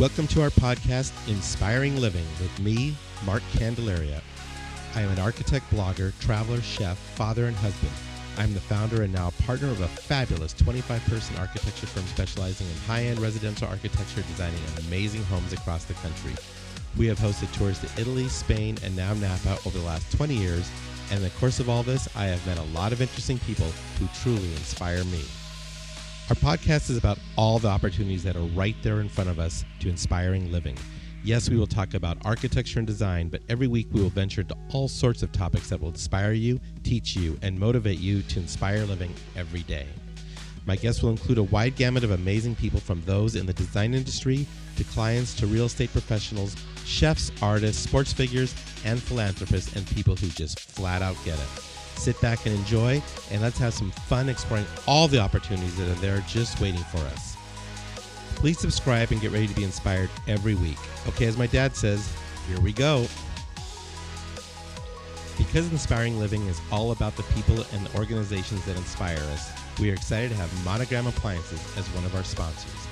Welcome to our podcast, Inspiring Living, with me, Mark Candelaria. I am an architect, blogger, traveler, chef, father, and husband. I'm the founder and now partner of a fabulous 25-person architecture firm specializing in high-end residential architecture, designing amazing homes across the country. We have hosted tours to Italy, Spain, and now Napa over the last 20 years, and in the course of all this, I have met a lot of interesting people who truly inspire me. Our podcast is about all the opportunities that are right there in front of us to inspiring living. Yes, we will talk about architecture and design, but every week we will venture into all sorts of topics that will inspire you, teach you, and motivate you to inspire living every day. My guests will include a wide gamut of amazing people, from those in the design industry to clients to real estate professionals, chefs, artists, sports figures, and philanthropists, and people who just flat out get it. Sit back and enjoy, and let's have some fun exploring all the opportunities that are there just waiting for us. Please subscribe and get ready to be inspired every week. Okay, as my dad says, here we go. Because Inspiring Living is all about the people and the organizations that inspire us, we are excited to have Monogram Appliances as one of our sponsors.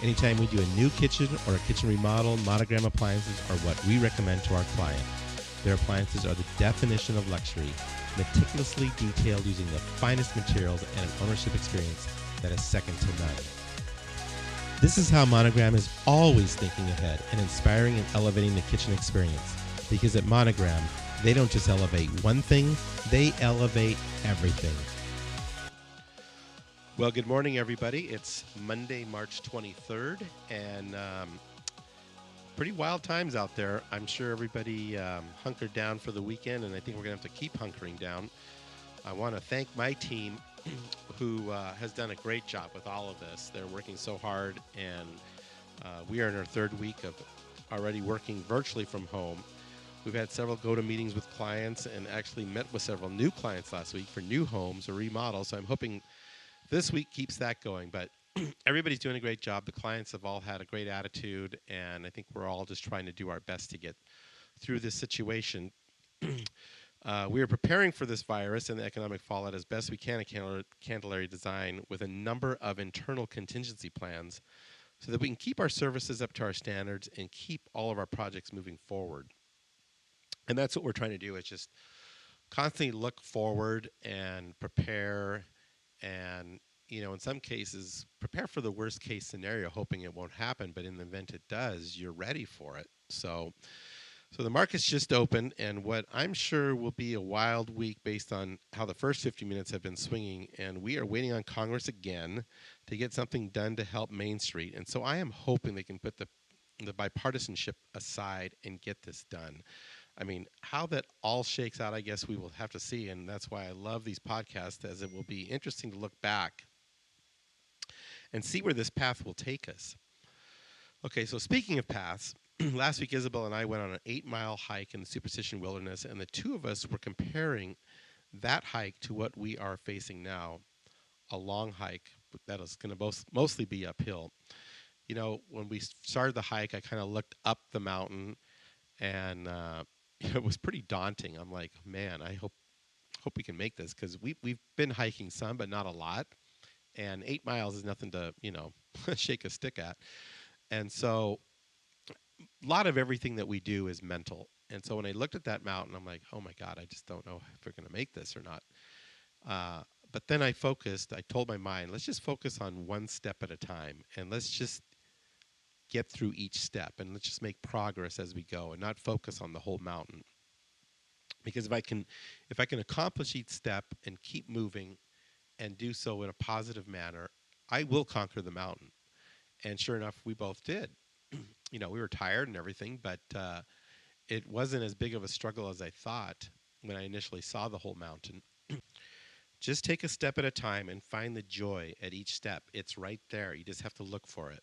Anytime we do a new kitchen or a kitchen remodel, Monogram Appliances are what we recommend to our client. Their appliances are the definition of luxury, meticulously detailed using the finest materials and an ownership experience that is second to none. This is how Monogram is always thinking ahead and inspiring and elevating the kitchen experience. Because at Monogram, they don't just elevate one thing, they elevate everything. Well, good morning, everybody. It's Monday, March 23rd, and pretty wild times out there. I'm sure everybody hunkered down for the weekend, and I think we're going to have to keep hunkering down. I want to thank my team who has done a great job with all of this. They're working so hard, and we are in our third week of already working virtually from home. We've had several go-to meetings with clients and actually met with several new clients last week for new homes or remodels, so I'm hoping this week keeps that going. But everybody's doing a great job. The clients have all had a great attitude, and I think we're all just trying to do our best to get through this situation. We are preparing for this virus and the economic fallout as best we can at Candelaria Design, with a number of internal contingency plans so that we can keep our services up to our standards and keep all of our projects moving forward. And that's what we're trying to do, is just constantly look forward and prepare, and in some cases, prepare for the worst case scenario, hoping it won't happen. But in the event it does, you're ready for it. So the market's just opened, and what I'm sure will be a wild week based on how the first 50 minutes have been swinging. And we are waiting on Congress again to get something done to help Main Street. And so I am hoping they can put the bipartisanship aside and get this done. I mean, how that all shakes out, I guess we will have to see. And that's why I love these podcasts, as it will be interesting to look back and see where this path will take us. Okay, so speaking of paths, last week Isabel and I went on an 8-mile hike in the Superstition Wilderness, and the two of us were comparing that hike to what we are facing now, a long hike that is going to mostly be uphill. When we started the hike, I kind of looked up the mountain, and it was pretty daunting. I'm like, man, I hope we can make this, because we've been hiking some, but not a lot. And 8 miles is nothing to, shake a stick at. And so a lot of everything that we do is mental. And so when I looked at that mountain, I'm like, oh my God, I just don't know if we're going to make this or not. But then I told my mind, let's just focus on one step at a time, and let's just get through each step, and let's just make progress as we go, and not focus on the whole mountain. Because if I can accomplish each step and keep moving and do so in a positive manner, I will conquer the mountain. And sure enough, we both did. We were tired and everything, but it wasn't as big of a struggle as I thought when I initially saw the whole mountain. Just take a step at a time and find the joy at each step. It's right there. You just have to look for it.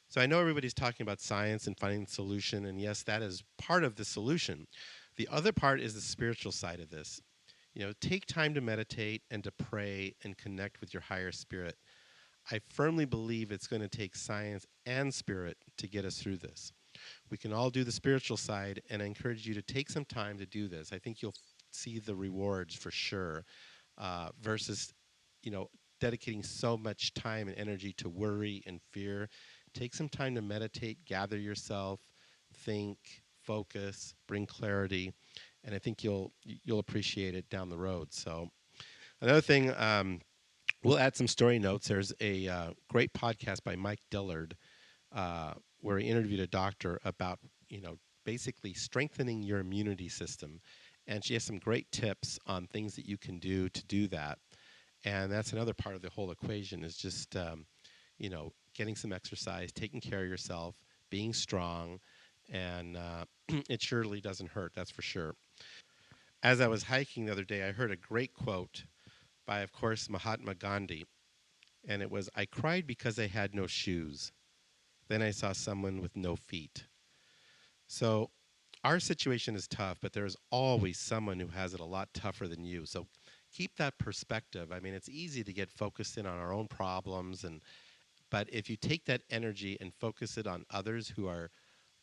So I know everybody's talking about science and finding the solution, and yes, that is part of the solution. The other part is the spiritual side of this. Take time to meditate and to pray and connect with your higher spirit. I firmly believe it's going to take science and spirit to get us through this. We can all do the spiritual side, and I encourage you to take some time to do this. I think you'll see the rewards for sure, versus, dedicating so much time and energy to worry and fear. take some time to meditate, gather yourself, think, focus, bring clarity, and I think you'll appreciate it down the road. So another thing, we'll add some story notes. There's a great podcast by Mike Dillard where he interviewed a doctor about, basically strengthening your immunity system. And she has some great tips on things that you can do to do that. And that's another part of the whole equation is just, getting some exercise, taking care of yourself, being strong, and it surely doesn't hurt, that's for sure. As I was hiking the other day, I heard a great quote by, of course, Mahatma Gandhi. And it was, I cried because I had no shoes. Then I saw someone with no feet. So our situation is tough, but there's always someone who has it a lot tougher than you. So keep that perspective. I mean, it's easy to get focused in on our own problems, but if you take that energy and focus it on others who are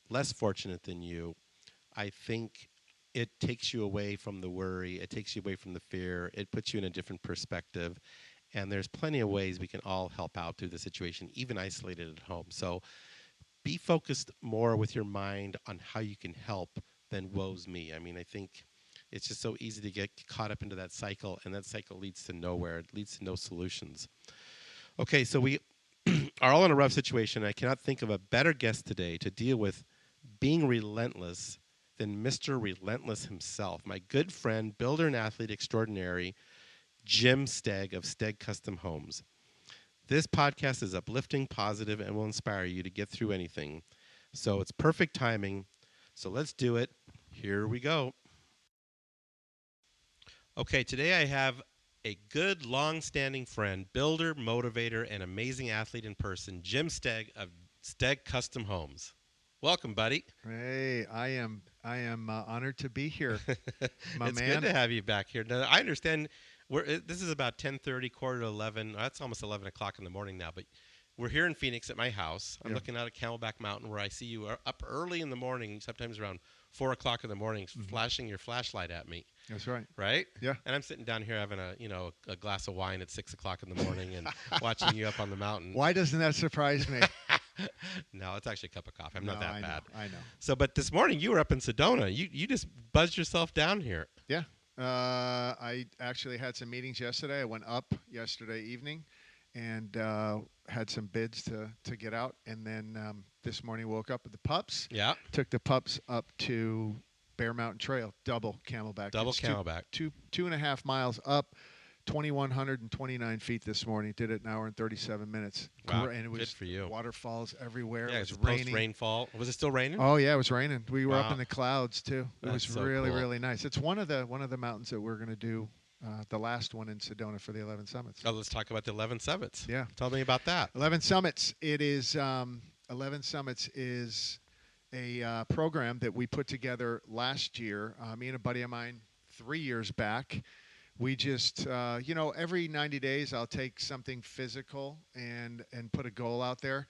less fortunate than you, I think it takes you away from the worry. It takes you away from the fear. It puts you in a different perspective. And there's plenty of ways we can all help out through the situation, even isolated at home. So be focused more with your mind on how you can help than woe's me. I mean, I think it's just so easy to get caught up into that cycle, and that cycle leads to nowhere. It leads to no solutions. Okay, so we are all in a rough situation. I cannot think of a better guest today to deal with being relentless than Mr. Relentless himself, my good friend, builder and athlete extraordinary, Jim Steg of Steg Custom Homes. This podcast is uplifting, positive, and will inspire you to get through anything. So it's perfect timing. So let's do it. Here we go. Okay, today I have a good, long-standing friend, builder, motivator, and amazing athlete in person, Jim Steg of Steg Custom Homes. Welcome, buddy. Hey, I am honored to be here, my It's man. good to have you back here. Now, I understand this is about 10:30, quarter to 11. That's almost 11 o'clock in the morning now, but we're here in Phoenix at my house. I'm looking out at Camelback Mountain where I see you are up early in the morning, sometimes around 4 o'clock in the morning, flashing your flashlight at me. That's right. Right? Yeah. And I'm sitting down here having a glass of wine at 6 o'clock in the morning and watching you up on the mountain. Why doesn't that surprise me? No, it's actually a cup of coffee. I'm not that bad. I know. So, but this morning you were up in Sedona. You just buzzed yourself down here. Yeah. I actually had some meetings yesterday. I went up yesterday evening and had some bids to get out. And then this morning woke up with the pups. Yeah. Took the pups up to Bear Mountain Trail, double Camelback. Double It's Camelback. 2.5 miles up. 2,129 feet this morning. Did it an hour and 37 minutes. Wow, And it was good for you. Waterfalls everywhere. Yeah, it was it's raining. post-rainfall. Was it still raining? Oh yeah, it was raining. We were Wow. up in the clouds too. It That's was so really cool. really nice. It's one of the mountains that we're going to do. The last one in Sedona for the 11 Summits. Oh, let's talk about the 11 Summits. Yeah. Tell me about that. 11 Summits. It is 11 Summits is a program that we put together last year. Me and a buddy of mine 3 years back. We just, every 90 days I'll take something physical and put a goal out there.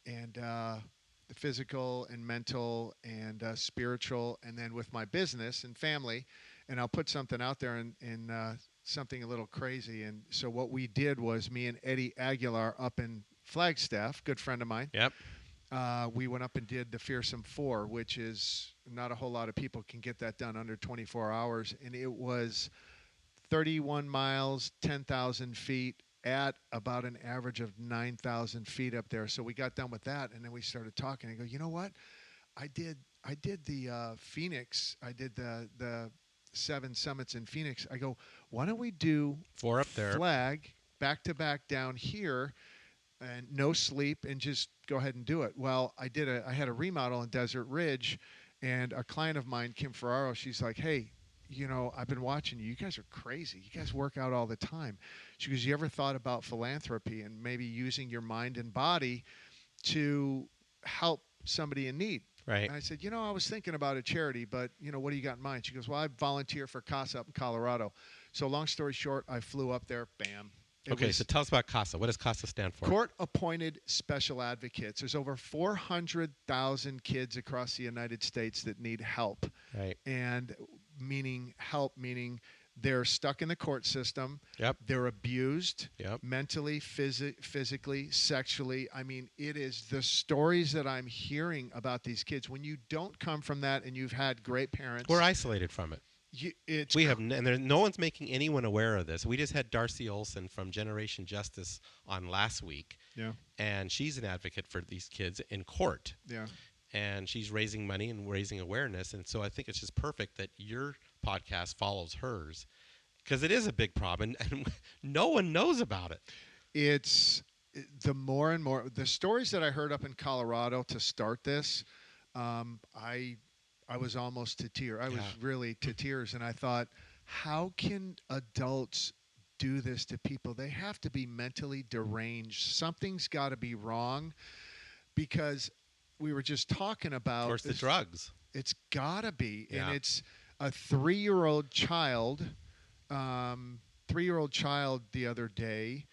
And the physical and mental and spiritual, and then with my business and family, and I'll put something out there and something a little crazy. And so what we did was me and Eddie Aguilar up in Flagstaff, good friend of mine. Yep. We went up and did the Fearsome 4, which is not a whole lot of people can get that done under 24 hours. And it was 31 miles, 10,000 feet at about an average of 9,000 feet up there. So we got done with that, and then we started talking. I go, you know what? I did the Phoenix. I did the 7 summits in Phoenix. I go, why don't we do 4 up there, flag back to back down here, and no sleep, and just go ahead and do it. Well, I had a remodel in Desert Ridge, and a client of mine, Kim Ferraro, she's like, hey, I've been watching you. You guys are crazy. You guys work out all the time. She goes, you ever thought about philanthropy and maybe using your mind and body to help somebody in need? right? And I said, I was thinking about a charity, but, what do you got in mind? She goes, well, I volunteer for CASA up in Colorado. So long story short, I flew up there, bam. Okay, so tell us about CASA. What does CASA stand for? Court-appointed special advocates. There's over 400,000 kids across the United States that need help. Right. And meaning They're stuck in the court system. Yep. They're abused Yep. mentally, physically, sexually. I mean, it is the stories that I'm hearing about these kids. When you don't come from that and you've had great parents, We're isolated from it. We have, and no one's making anyone aware of this. We just had Darcy Olson from Generation Justice on last week. Yeah. And she's an advocate for these kids in court. Yeah. And she's raising money and raising awareness. And so I think it's just perfect that your podcast follows hers, because it is a big problem, and no one knows about it. It's the more and more the stories that I heard up in Colorado to start this. I was almost to tears. I was really to tears, and I thought, how can adults do this to people? They have to be mentally deranged. Something's got to be wrong, because we were just talking about. Of course, the drugs. It's got to be, Yeah. and it's a 3-year-old child. 3-year-old child the other day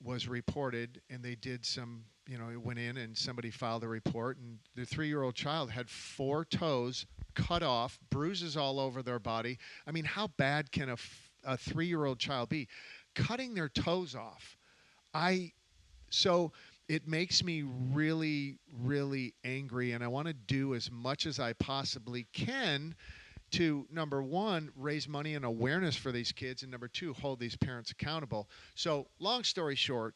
was reported, and they did some. It went in and somebody filed a report, and the 3-year-old child had 4 toes cut off, bruises all over their body. I mean, how bad can a 3-year-old child be? Cutting their toes off. So it makes me really, really angry, and I want to do as much as I possibly can to, number one, raise money and awareness for these kids, and number two, hold these parents accountable. So long story short,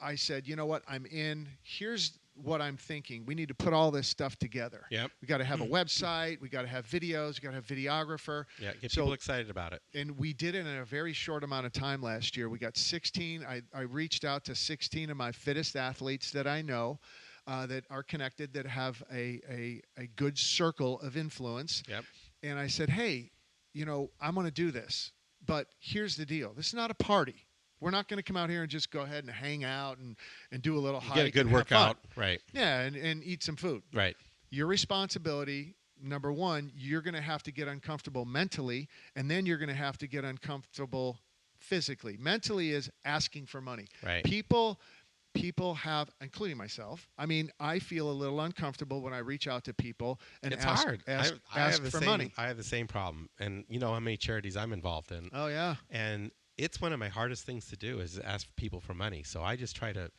I said, you know what, I'm in. Here's what I'm thinking. We need to put all this stuff together. Yep. We got to have a website. We got to have videos. We got to have videographer. Yeah, get people excited about it. And we did it in a very short amount of time last year. We got 16. I reached out to 16 of my fittest athletes that I know that are connected, that have a good circle of influence. Yep. And I said, hey, I'm going to do this. But here's the deal. This is not a party. We're not going to come out here and just go ahead and hang out and do a little hike. Get a good workout. Right. Yeah, and eat some food. Right. Your responsibility, number one, you're going to have to get uncomfortable mentally, and then you're going to have to get uncomfortable physically. Mentally is asking for money. Right. People have, including myself, I mean, I feel a little uncomfortable when I reach out to people and it's ask, hard. ask for money. I have the same problem. And you know how many charities I'm involved in. Oh, yeah. And it's one of my hardest things to do is ask people for money. So I just try to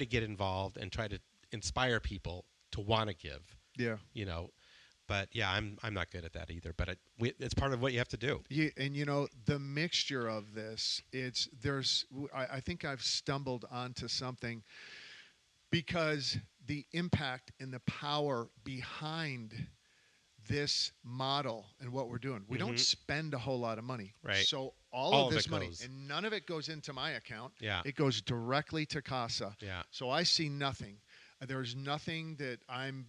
get involved and try to inspire people to want to give. Yeah. But yeah, I'm not good at that either. But it's part of what you have to do. Yeah, and the mixture of this, I think I've stumbled onto something, because the impact and the power behind this model and what we're doing. We don't spend a whole lot of money. Right. So all of this money, goes. and none of it goes into my account. Yeah. It goes directly to CASA. Yeah. So I see nothing. There's nothing that I'm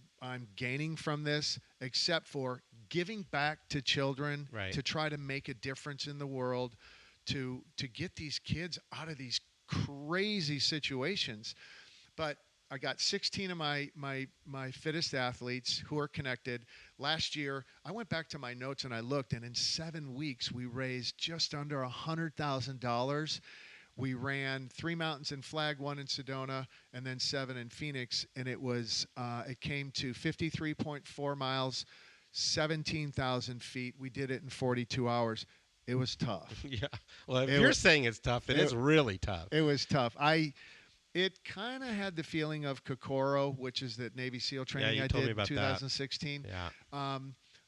gaining from this except for giving back to children, right, to try to make a difference in the world, to get these kids out of these crazy situations. But I got 16 of my fittest athletes who are connected. Last year, I went back to my notes and I looked, and in 7 weeks, we raised just under $100,000. We ran 3 mountains in Flag, 1 in Sedona, and then 7 in Phoenix, and it came to 53.4 miles, 17,000 feet. We did it in 42 hours. It was tough. Yeah. Well, if you're saying it's tough, it is really tough. It was tough. It kind of had the feeling of Kokoro, which is that Navy SEAL training I did in 2016. That. Yeah.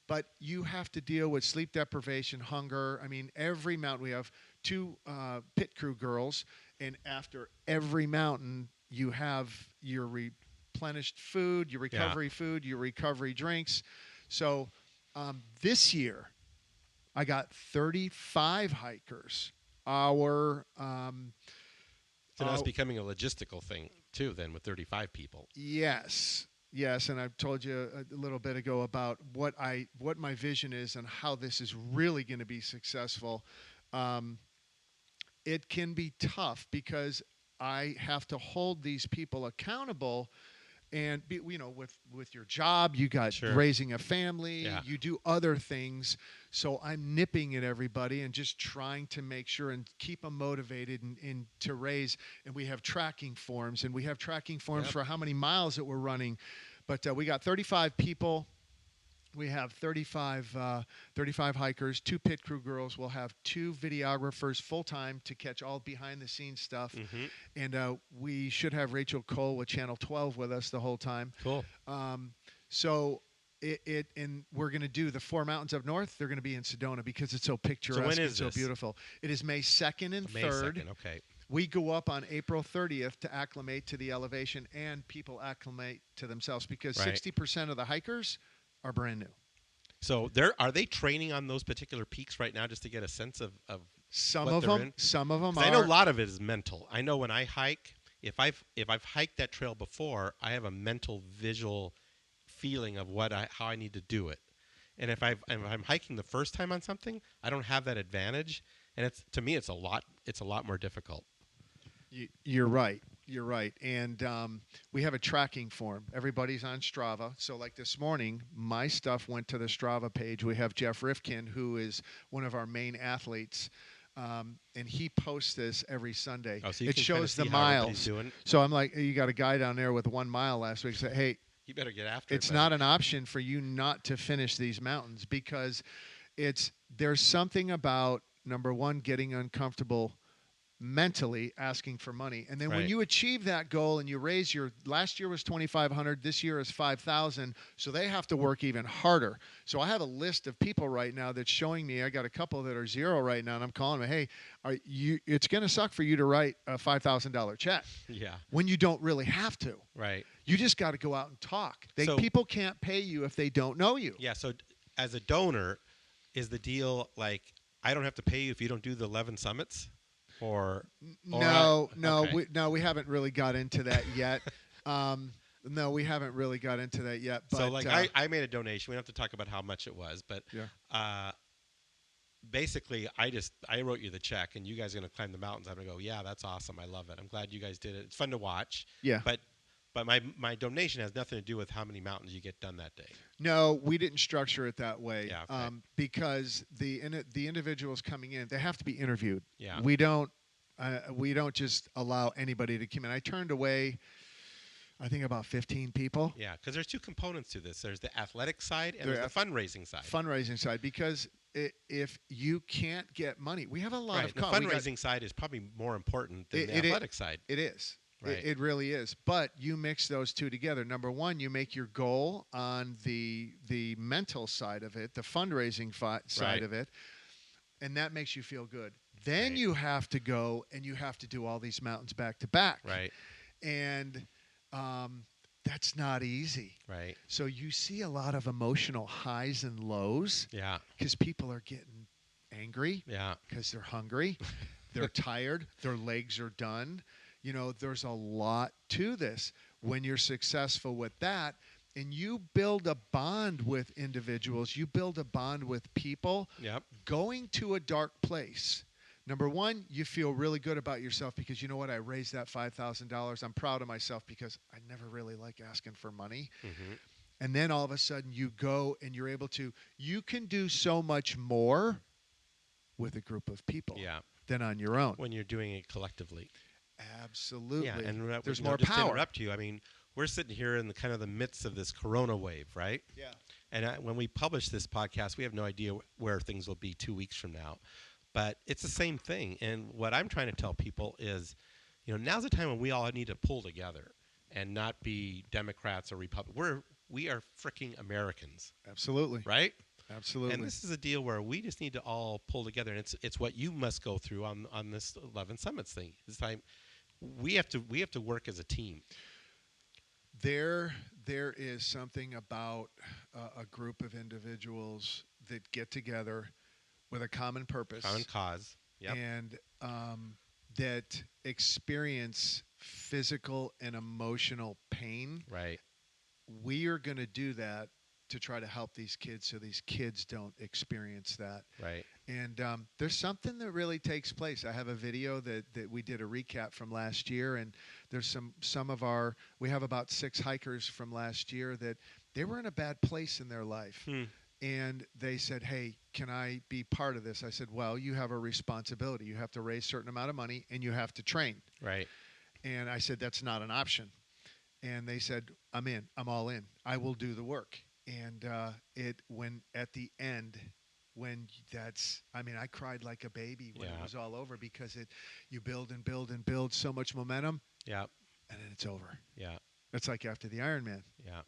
But you have to deal with sleep deprivation, hunger. I mean, every mountain, we have 2 pit crew girls, and after every mountain, you have your replenished food, your recovery food, your recovery drinks. So this year, I got 35 hikers. So now it's becoming a logistical thing, too, then, with 35 people. Yes, and I've told you a little bit ago about what my vision is and how this is really going to be successful. It can be tough because I have to hold these people accountable, and with your job, you got raising a family, you do other things. So I'm nipping at everybody and just trying to make sure and keep them motivated and to raise. And we have tracking forms, for how many miles that we're running. But we got 35 people We have 35 hikers, 2 pit crew girls. We'll have 2 videographers full-time to catch all behind-the-scenes stuff. Mm-hmm. And we should have Rachel Cole with Channel 12 with us the whole time. Cool. So and we're going to do the 4 mountains up north. They're going to be in Sedona because it's so picturesque So when and is so this? beautiful. It is May 2nd and May 3rd. 2nd, okay. We go up on April 30th to acclimate to the elevation, and people acclimate to themselves because Right. 60% of the hikers are brand new. So are they training on those particular peaks right now just to get a sense of Some what of they're them, in? some of them 'Cause are. I know a lot of it is mental. I know when I hike, if I've hiked that trail before, I have a mental visual feeling of how I need to do it. And if I'm hiking the first time on something, I don't have that advantage, and to me it's a lot more difficult. You're right. You're right. And we have a tracking form. Everybody's on Strava. So like this morning, my stuff went to the Strava page. We have Jeff Rifkin, who is one of our main athletes. And he posts this every Sunday. Oh, so you it can shows kinda the see how everybody's miles. doing. So I'm like, you got a guy down there with 1 mile last week. Say, hey, You better get after it. it's not an option for you not to finish these mountains because there's something about, number one, getting uncomfortable mentally asking for money. And then when Right. you achieve that goal and you raise last year was 2,500, this year is 5,000, so they have to work even harder. So I have a list of people right now that's showing me, I got a couple that are 0 right now, and I'm calling them, hey, it's going to suck for you to write a $5,000 check. Yeah. When you don't really have to. Right. You just got to go out and talk. So- People can't pay you if they don't know you. Yeah, so as a donor, is the deal like I don't have to pay you if you don't do the 11 summits? No, okay. we haven't really got into that yet. No, we haven't really got into that yet. But, So like I made a donation. We don't have to talk about how much it was, but yeah. Basically I wrote you the check, and you guys are going to climb the mountains. I'm going to go, yeah, that's awesome. I love it. I'm glad you guys did it. It's fun to watch. Yeah. But my donation has nothing to do with how many mountains you get done that day. No, we didn't structure it that way. Yeah, okay. Because the individuals coming in, they have to be interviewed. Yeah. We don't just allow anybody to come in. I turned away, I think, about 15 people. Yeah, because there's 2 components to this. There's the athletic side and There's there's the fundraising side. Fundraising side, because if you can't get money, we have a lot Right. of The fundraising side is probably more important than the athletic side. It is. Right. It really is. But you mix those 2 together. Number one, you make your goal on the mental side of it, the fundraising side Right. of it, and that makes you feel good. Then Right. you have to go and you have to do all these mountains back to back. Right. And that's not easy. Right. So you see a lot of emotional highs and lows Yeah. because people are getting angry Yeah. because they're hungry, they're tired, their legs are done. There's a lot to this. When you're successful with that and you build a bond with individuals, you build a bond with people, Yep. going to a dark place. Number one, you feel really good about yourself because you know what? I raised that $5,000. I'm proud of myself because I never really like asking for money. Mm-hmm. And then all of a sudden you go and you're able to, you can do so much more with a group of people than on your own. When you're doing it collectively. Absolutely. Yeah, and there's more just power. to interrupt you, I mean, we're sitting here in the kind of the midst of this corona wave, right? Yeah. And when we publish this podcast, we have no idea where things will be 2 weeks from now. But it's the same thing. And what I'm trying to tell people is, now's the time when we all need to pull together and not be Democrats or Republicans. We are freaking Americans. Absolutely. Right? Absolutely. And this is a deal where we just need to all pull together. And it's what you must go through on this 11 Summits thing. This time, we have to work as a team. There is something about a group of individuals that get together with a common purpose, Common cause. Yep. and that experience physical and emotional pain. Right. We are going to do that to try to help these kids so these kids don't experience that. Right. And there's something that really takes place. I have a video that we did a recap from last year, and there's we have about 6 hikers from last year that they were in a bad place in their life. And they said, hey, can I be part of this? I said, well, you have a responsibility. You have to raise a certain amount of money, and you have to train. Right. And I said, that's not an option. And they said, I'm in. I'm all in. I will do the work. And when at the end, I cried like a baby when it was all over, because you build and build and build so much momentum. Yeah. And then it's over. Yeah. It's like after the Ironman. Yeah.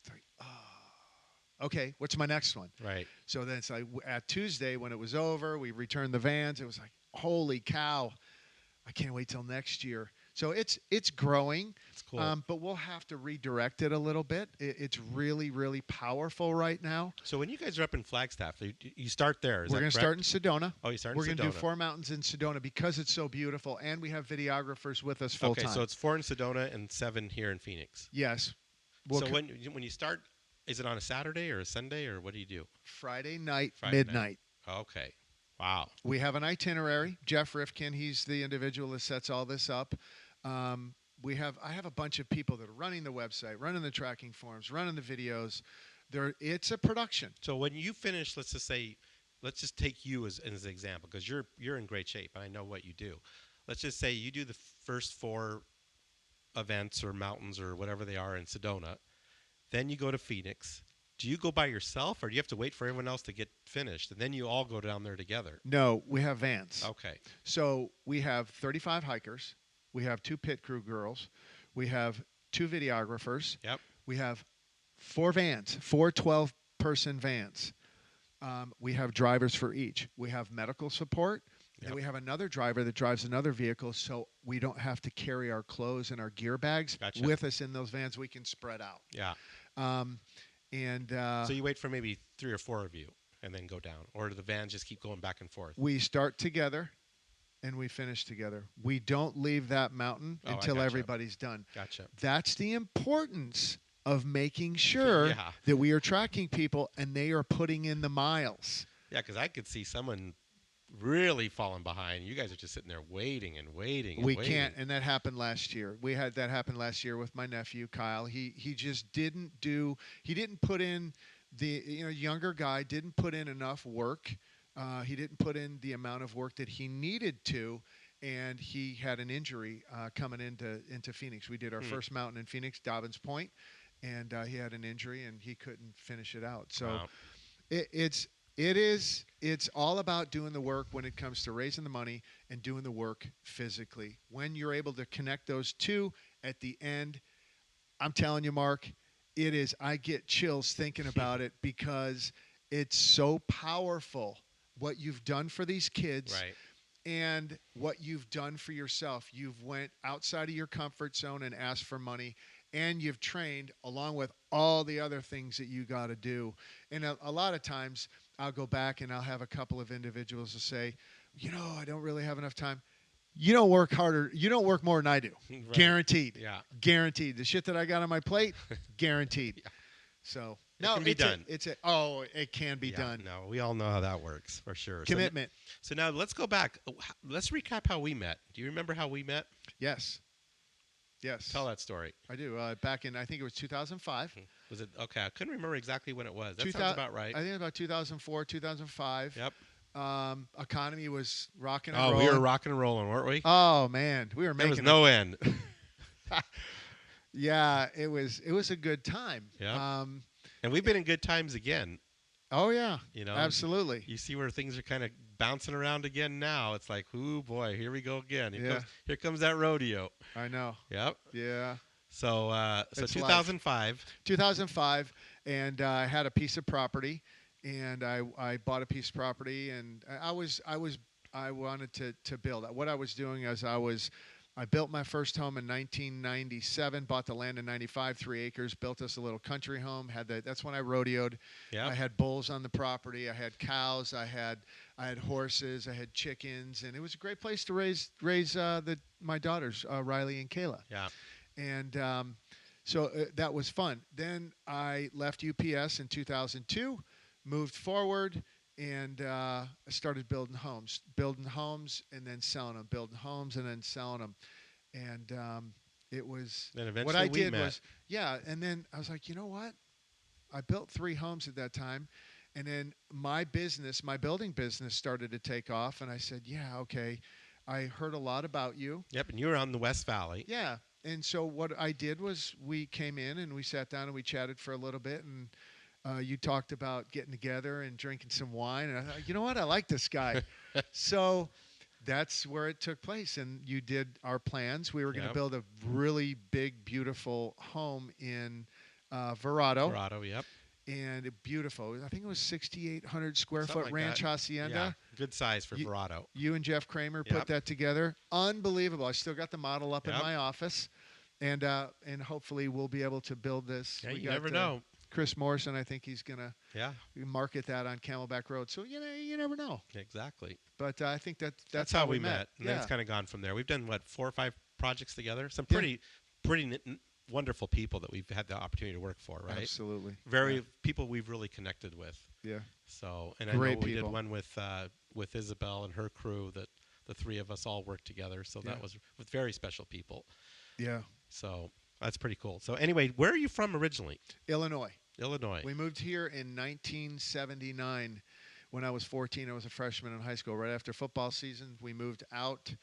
It's like, oh, okay, what's my next one? Right. So then it's like at Tuesday when it was over, we returned the vans. It was like, holy cow, I can't wait till next year. So it's growing. It's cool. But we'll have to redirect it a little bit. It's really, really powerful right now. So when you guys are up in Flagstaff, you start there. We're going to start in Sedona. Oh, you start in Sedona. We're going to do 4 mountains in Sedona because it's so beautiful, and we have videographers with us full time. Okay, so it's 4 in Sedona and 7 here in Phoenix. Yes. So when you start, is it on a Saturday or a Sunday, or what do you do? Friday night, midnight. Okay. Wow. We have an itinerary. Jeff Rifkin, he's the individual that sets all this up. I have a bunch of people that are running the website, running the tracking forms, running the videos. It's a production. So when you finish, let's just take you as an example, because you're in great shape and I know what you do. Let's just say you do the first 4 events or mountains or whatever they are in Sedona. Then you go to Phoenix. Do you go by yourself, or do you have to wait for everyone else to get finished, and then you all go down there together? No, we have vans. Okay. So we have 35 hikers. We have 2 pit crew girls. We have 2 videographers. Yep. We have 4 vans, 4 12-person vans. We have drivers for each. We have medical support. Yep. And we have another driver that drives another vehicle, so we don't have to carry our clothes and our gear bags with us in those vans. We can spread out. Yeah. So you wait for maybe 3 or 4 of you and then go down, or do the vans just keep going back and forth? We start together and we finish together. We don't leave that mountain until everybody's done. Gotcha. That's the importance of making sure that we are tracking people and they are putting in the miles. Yeah, because I could see someone really falling behind. You guys are just sitting there waiting and waiting. We can't, and that happened last year. We had that happen last year with my nephew Kyle. He just didn't put in younger guy didn't put in enough work. He didn't put in the amount of work that he needed to, and he had an injury coming into Phoenix. We did our first mountain in Phoenix, Dobbins Point, and he had an injury and he couldn't finish it out. So it's all about doing the work when it comes to raising the money and doing the work physically. When you're able to connect those two at the end, I'm telling you, Mark, I get chills thinking about it, because it's so powerful what you've done for these kids. Right. And what you've done for yourself. You've went outside of your comfort zone and asked for money, and you've trained along with all the other things that you got to do. And a lot of times I'll go back and I'll have a couple of individuals to say, I don't really have enough time. You don't work harder. You don't work more than I do. Right. Guaranteed. Yeah. Guaranteed. The shit that I got on my plate, guaranteed. Yeah. So it can be done. It can be done. No, we all know how that works for sure. Commitment. So now let's go back. Let's recap how we met. Do you remember how we met? Yes. Tell that story. I do. Back in, I think it was 2005. Was it? Okay. I couldn't remember exactly when it was. That sounds about right. I think about 2004, 2005. Yep. Economy was rocking and rolling. We were rocking and rolling, weren't we? Oh, man. We were making There was no end. Yeah, it was a good time. Yeah. And we've been in good times again. Oh, yeah. Absolutely. You see where things are kind of bouncing around again now. It's like, ooh, boy, here we go again. Here comes that rodeo. I know. Yep. Yeah. So 2005. 2005, and I had a piece of property, and I bought a piece of property, and I wanted to build. What I was doing is I built my first home in 1997, bought the land in 95, 3 acres, built us a little country home. That's when I rodeoed. Yep. I had bulls on the property. I had cows. I had horses. I had chickens, and it was a great place to raise my daughters, Riley and Kayla. Yeah. And so that was fun. Then I left UPS in 2002, moved forward, and I started building homes, and then selling them, building homes and then selling them. And it was what I did was, and then I was like, you know what? I built 3 homes at that time. And then my building business started to take off. And I said, yeah, okay. I heard a lot about you. Yep, and you were on the West Valley. Yeah. And so what I did was we came in and we sat down and we chatted for a little bit, and you talked about getting together and drinking some wine. And I thought, you know what? I like this guy. So that's where it took place. And you did our plans. We were going to build a really big, beautiful home in Verrado. Verrado, yep. And beautiful. I think it was 6,800 square Something foot like ranch that. hacienda. Yeah, good size for Verrado. You and Jeff Kramer put that together. Unbelievable. I still got the model up in my office. And hopefully we'll be able to build this. Yeah, you never know. Chris Morrison, I think he's going to market that on Camelback Road. So, you never know. Exactly. But I think that's how we met. And then it's kind of gone from there. We've done, 4 or 5 projects together? Some pretty wonderful people that we've had the opportunity to work for, right? Absolutely. People we've really connected with. Yeah. So, and I know we did one with Isabel and her crew that the 3 of us all worked together. So that was with very special people. Yeah. So that's pretty cool. So anyway, where are you from originally? Illinois. We moved here in 1979. When I was 14, I was a freshman in high school. Right after football season, we moved out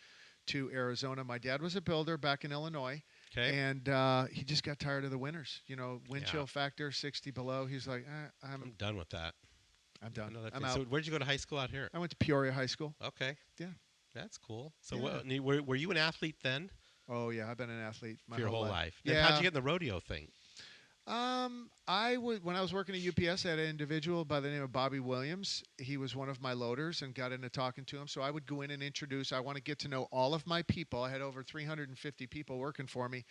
to Arizona. My dad was a builder back in Illinois. Okay. And he just got tired of the winters. Wind chill factor, 60 below. He's like, I'm done with that. I'm done. I'm out. So where'd you go to high school out here? I went to Peoria High School. Okay. Yeah. That's cool. So were you an athlete then? Oh, yeah. I've been an athlete my your whole life. Then Yeah. how'd you get in the rodeo thing? When I was working at UPS, I had an individual by the name of Bobby Williams. He was one of my loaders and got into talking to him. So I would go in and introduce. I want to get to know all of my people. I had over 350 people working for me.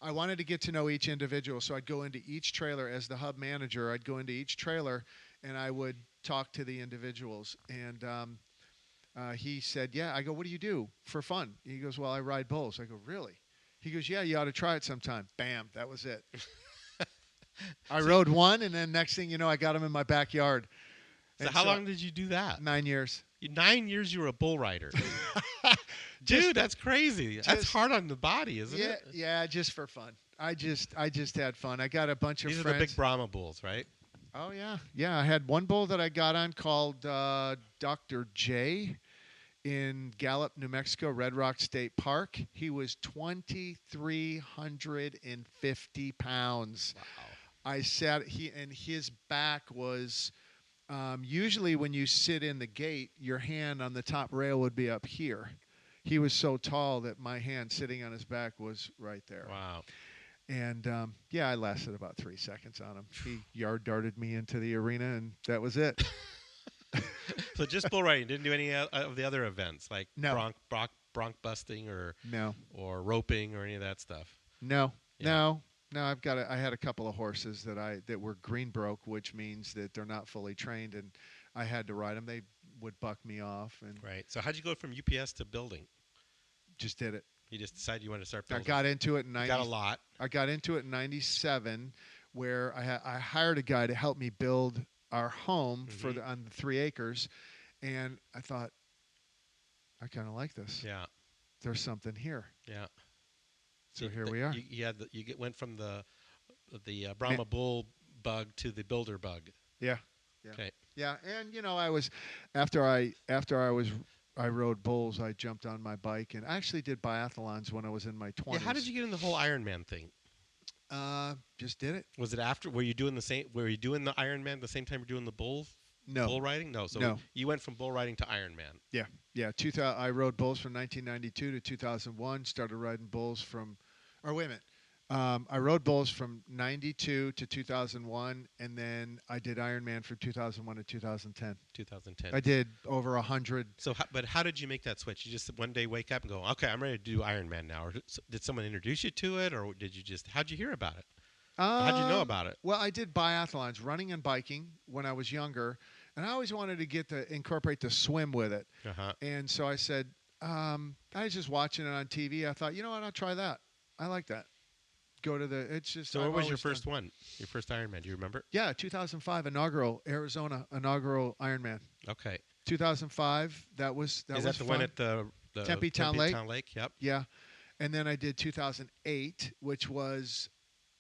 I wanted to get to know each individual. So I'd go into each trailer as the hub manager. I'd go into each trailer and I would talk to the individuals. And he said, yeah. I go, what do you do for fun? He goes, well, I ride bulls. I go, really? He goes, yeah, you ought to try it sometime. Bam, that was it. I rode one, and then next thing you know, I got him in my backyard. So how long did you do that? 9 years. 9 years you were a bull rider. Dude, that's crazy. That's hard on the body, isn't it? Yeah, just for fun. I just had fun. I got a bunch of friends. These are the big Brahma bulls, right? Oh, yeah. Yeah, I had one bull that I got on called Dr. J in Gallup, New Mexico, Red Rock State Park. He was 2,350 pounds. Wow. And his back was, usually when you sit in the gate, your hand on the top rail would be up here. He was so tall that my hand sitting on his back was right there. Wow. And, I lasted about 3 seconds on him. He yard darted me into the arena, and that was it. So just bull riding. Didn't do any of the other events like No. bronc busting or roping or any of that stuff. No. I had a couple of horses that were green broke, which means that they're not fully trained, and I had to ride them. They would buck me off. And right. So how'd you go from UPS to building? Just did it. You just decided you wanted to start building. I got into it in got a lot. I got into it in 97, where I hired a guy to help me build our home on the 3 acres, and I thought, I kind of like this. Yeah. There's something here. Yeah. So here we are. Went from the Brahma bull bug to the builder bug. Yeah. Okay. Yeah, and I was after I rode bulls, I jumped on my bike, and I actually did biathlons when I was in my 20s. Yeah, how did you get in the whole Ironman thing? Just did it. Was it after? Were you doing the Ironman at the same time you're doing the bull riding? No. So you went from bull riding to Ironman. Yeah. 2000. I rode bulls from 1992 to 2001. Started riding bulls I rode bulls from 92 to 2001, and then I did Ironman from 2001 to 2010. 2010. I did over 100. So, but how did you make that switch? You just one day wake up and go, okay, I'm ready to do Ironman now. Or did someone introduce you to it, or how'd you hear about it? How'd you know about it? Well, I did biathlons, running and biking, when I was younger, and I always wanted to incorporate the swim with it. And so I said, I was just watching it on TV. I thought, you know what, I'll try that. I like that. So what was your first one? Your first Ironman? Do you remember? Yeah, 2005 Arizona inaugural Ironman. Okay. 2005. That was Is that the one at the Tempe Town Lake? Yep. Yeah, and then I did 2008, which was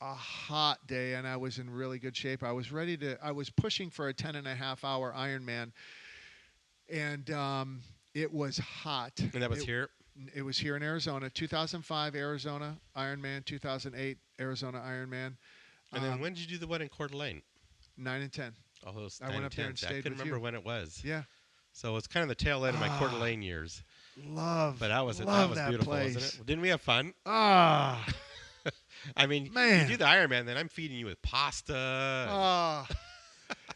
a hot day, and I was in really good shape. I was pushing for a 10.5-hour Ironman, and it was hot. And that was here. It was here in Arizona. 2005 Arizona Ironman, 2008 Arizona Ironman. And then when did you do the one in Coeur d'Alene? 9 and 10. Oh, those I went up there and I stayed couldn't with remember you. when it was. Yeah. So it's kind of the tail end of my Coeur d'Alene years. But that was beautiful, place. wasn't it? Well, didn't we have fun? I mean, man, you do the Ironman, then I'm feeding you with pasta.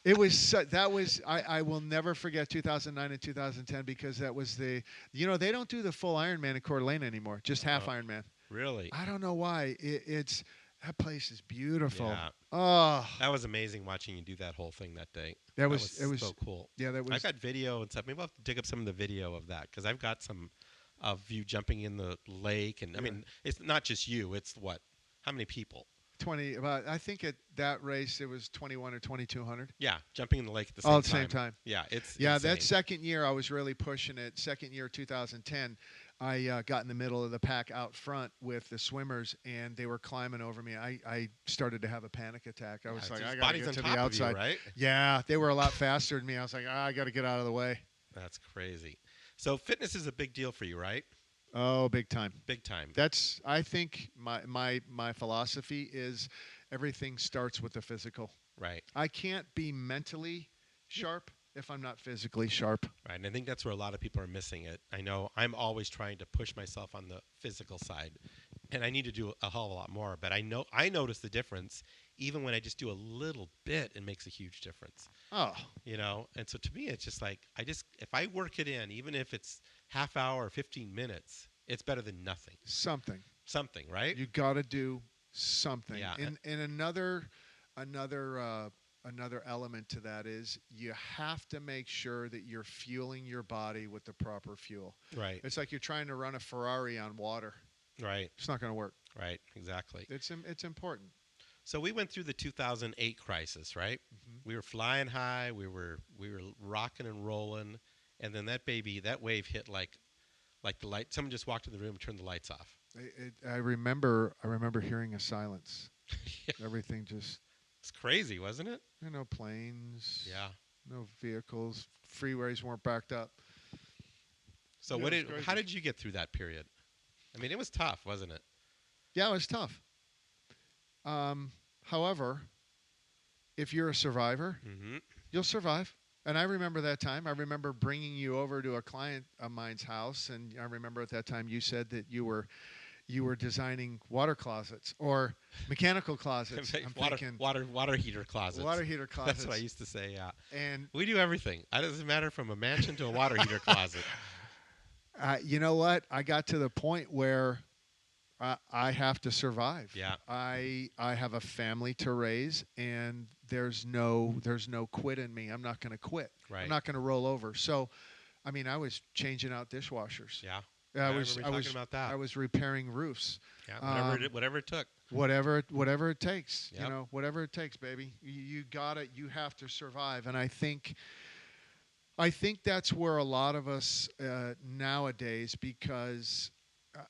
It was I will never forget 2009 and 2010 because that was they don't do the full Ironman in Coeur d'Alene anymore, just half Ironman. Really? I don't know why. It's that place is beautiful. Yeah. That was amazing watching you do that whole thing that day. It was so cool. Yeah, that was. I got video and stuff. Maybe I'll have to dig up some of the video of that because I've got some of you jumping in the lake, and I mean, it's not just you. It's what? How many people? 20. About I think at that race it was 21 or 2,200. Yeah, jumping in the lake at the same time. All at the same time. Yeah, it's insane. That second year I was really pushing it. Second year 2010. I got in the middle of the pack out front with the swimmers, and they were climbing over me. I started to have a panic attack. I was like, I got to get to the outside. You, right? Yeah, they were a lot faster than me. I was like, I got to get out of the way. That's crazy. So fitness is a big deal for you, right? Oh, big time. Big time. That's, I think, my philosophy is everything starts with the physical. Right. I can't be mentally sharp if I'm not physically sharp. Right, and I think that's where a lot of people are missing it. I know I'm always trying to push myself on the physical side, and I need to do a hell of a lot more. But I notice the difference even when I just do a little bit. It makes a huge difference. Oh, and so to me, it's just like if I work it in, even if it's half hour or 15 minutes, it's better than nothing. Something, right? You got to do something. Yeah. And another element to that is you have to make sure that you're fueling your body with the proper fuel. Right. It's like you're trying to run a Ferrari on water. Right. It's not going to work. Right. Exactly. It's important. So we went through the 2008 crisis, right? Mm-hmm. We were flying high. We were rocking and rolling, and then that wave hit like the light. Someone just walked in the room and turned the lights off. I remember hearing a silence. Yeah. Everything just. It's crazy, wasn't it? No planes. Yeah. No vehicles. Freeways weren't backed up. So how did you get through that period? I mean, it was tough, wasn't it? Yeah, it was tough. However, if you're a survivor, mm-hmm. you'll survive. And I remember that time. I remember bringing you over to a client of mine's house, and I remember at that time you said that you were designing water closets or mechanical closets. Water heater closets. Water heater closets. That's what I used to say, yeah. And we do everything. It doesn't matter from a mansion to a water heater closet. You know what? I got to the point where I have to survive. Yeah. I have a family to raise, and there's no quit in me. I'm not going to quit. Right. I'm not going to roll over. So, I mean, I was changing out dishwashers. Yeah. I was talking about that. I was repairing roofs. Yeah, whatever it took. Whatever it takes. Yep. Whatever it takes, baby. You got it. You have to survive. And I think that's where a lot of us nowadays, because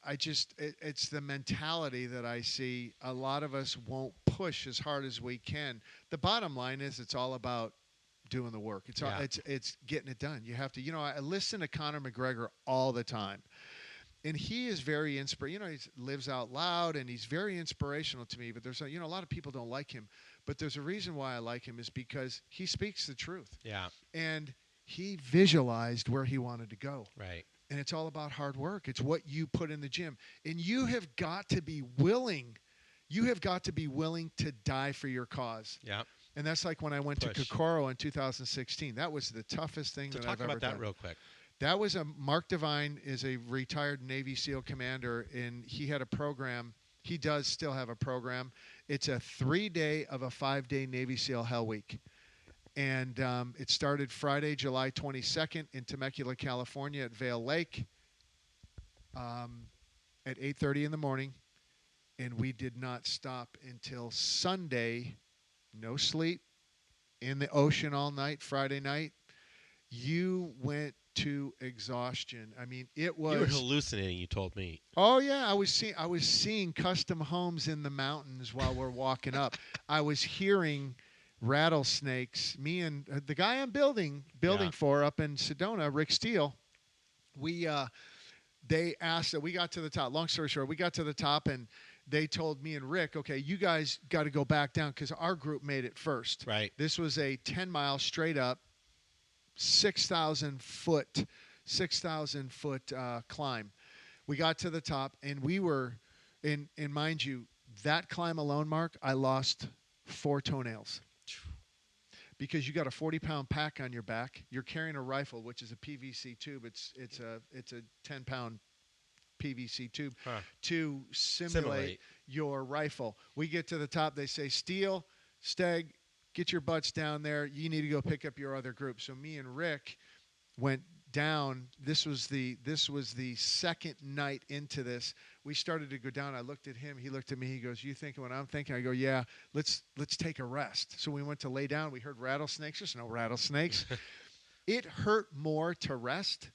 it's the mentality that I see. A lot of us won't push as hard as we can. The bottom line is it's all about doing the work. It's getting it done. You have to. I listen to Conor McGregor all the time. And he is very inspirational. He lives out loud, and he's very inspirational to me. But there's a lot of people don't like him. But there's a reason why I like him is because he speaks the truth. Yeah. And he visualized where he wanted to go. Right. And it's all about hard work. It's what you put in the gym. And you have got to be willing. You have got to be willing to die for your cause. Yeah. And that's like when I went to Kokoro in 2016. That was the toughest thing that I've ever done. Talk about that real quick. That was Mark Devine is a retired Navy SEAL commander, and he had a program. He does still have a program. It's a 3-day of a 5-day Navy SEAL Hell Week. And it started Friday, July 22nd in Temecula, California at Vail Lake at 8:30 in the morning. And we did not stop until Sunday. No sleep, in the ocean all night, Friday night. You went to exhaustion. I mean, it was. You were hallucinating, you told me. Oh yeah, I was seeing custom homes in the mountains while we're walking up. I was hearing rattlesnakes. Me and the guy I'm building for up in Sedona, Rick Steele, we they asked that we got to the top. Long story short, we got to the top, and they told me and Rick, okay, you guys got to go back down because our group made it first. Right. This was a 10-mile straight up, 6,000 foot climb. We got to the top, and we were, and mind you, that climb alone, Mark, I lost 4 toenails. Because you got a 40-pound pack on your back. You're carrying a rifle, which is a PVC tube. It's a 10-pound PVC tube to simulate your rifle. We get to the top. They say, Steele, Steg, get your butts down there. You need to go pick up your other group. So me and Rick went down. This was the second night into this. We started to go down. I looked at him. He looked at me. He goes, you thinking what I'm thinking? I go, yeah, let's take a rest. So we went to lay down. We heard rattlesnakes. There's no rattlesnakes. It hurt more to rest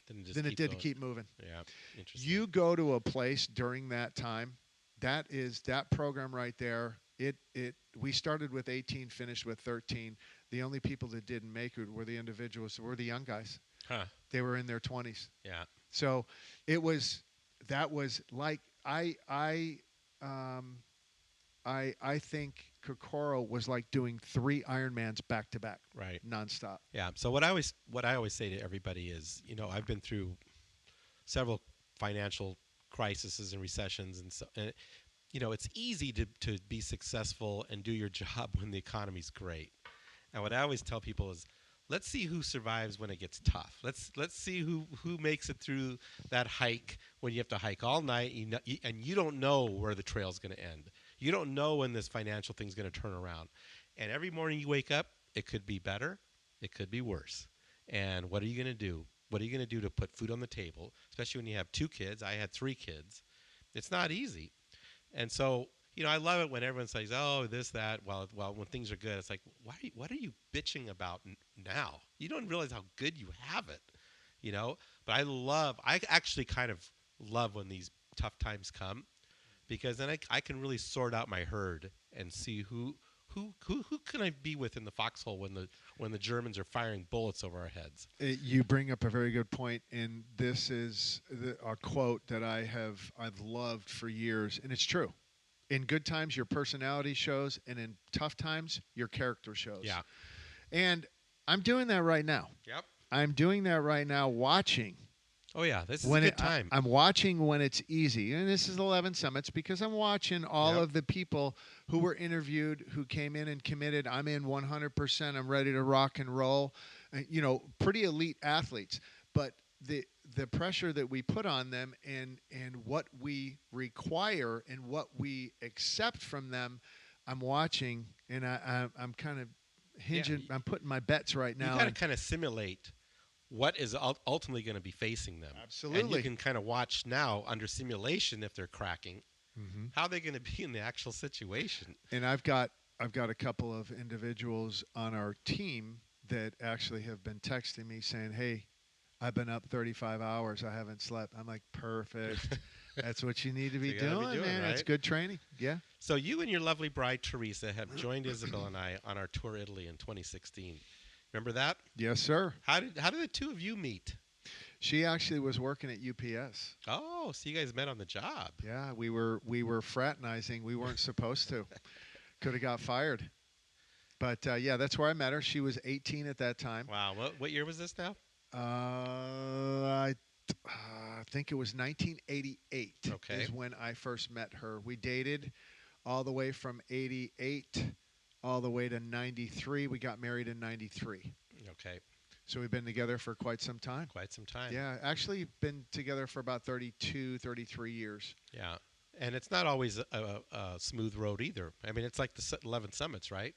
than it did to keep moving. Yeah, interesting. You go to a place during that time, that program right there. We started with 18, finished with 13. The only people that didn't make it were the individuals, were the young guys. Huh. They were in their 20s. Yeah. So that was like I think Kokoro was like doing 3 Ironmans back to back, right, nonstop. Yeah. So what I always say to everybody is, I've been through several financial crises and recessions, and so it's easy to be successful and do your job when the economy's great. And what I always tell people is, let's see who survives when it gets tough. Let's see who makes it through that hike when you have to hike all night, and you don't know where the trail's going to end. You don't know when this financial thing's going to turn around. And every morning you wake up, it could be better, it could be worse. And what are you going to do? What are you going to do to put food on the table, especially when you have 2 kids? I had 3 kids. It's not easy. And so, I love it when everyone says, oh, this, that. Well, when things are good, it's like, what are you bitching about now? You don't realize how good you have it, But I actually kind of love when these tough times come, because then I can really sort out my herd and see who can I be with in the foxhole when the Germans are firing bullets over our heads. You bring up a very good point, and this is a quote that I've loved for years, and it's true. In good times, your personality shows, and in tough times, your character shows. Yeah. And I'm doing that right now. Yep. I'm doing that right now, watching. Oh, yeah. This is a good time. I'm watching when it's easy. And this is 11 Summits because I'm watching all of the people who were interviewed, who came in and committed. I'm in 100%. I'm ready to rock and roll. Pretty elite athletes. But the pressure that we put on them and what we require and what we accept from them, I'm watching, and I'm kind of hinging. I'm putting my bets right now. You got to kind of simulate what is ultimately going to be facing them. Absolutely. And you can kind of watch now under simulation, if they're cracking, how they're going to be in the actual situation. And I've got a couple of individuals on our team that actually have been texting me saying, hey, I've been up 35 hours. I haven't slept. I'm like, perfect. That's what you need to be doing, man. Right? That's good training. Yeah. So you and your lovely bride, Teresa, have joined Isabel and I on our tour Italy in 2016. Remember that? Yes, sir. How did the 2 of you meet? She actually was working at UPS. Oh, so you guys met on the job. Yeah, we were fraternizing. We weren't supposed to. Could have got fired. But, yeah, that's where I met her. She was 18 at that time. Wow. What year was this now? I think it was 1988 is when I first met her. We dated all the way from 88 all the way to 93. We got married in 93. Okay. So we've been together for quite some time. Quite some time. Yeah, actually been together for about 32, 33 years. Yeah. And it's not always a smooth road either. I mean, it's like the 11 Summits, right?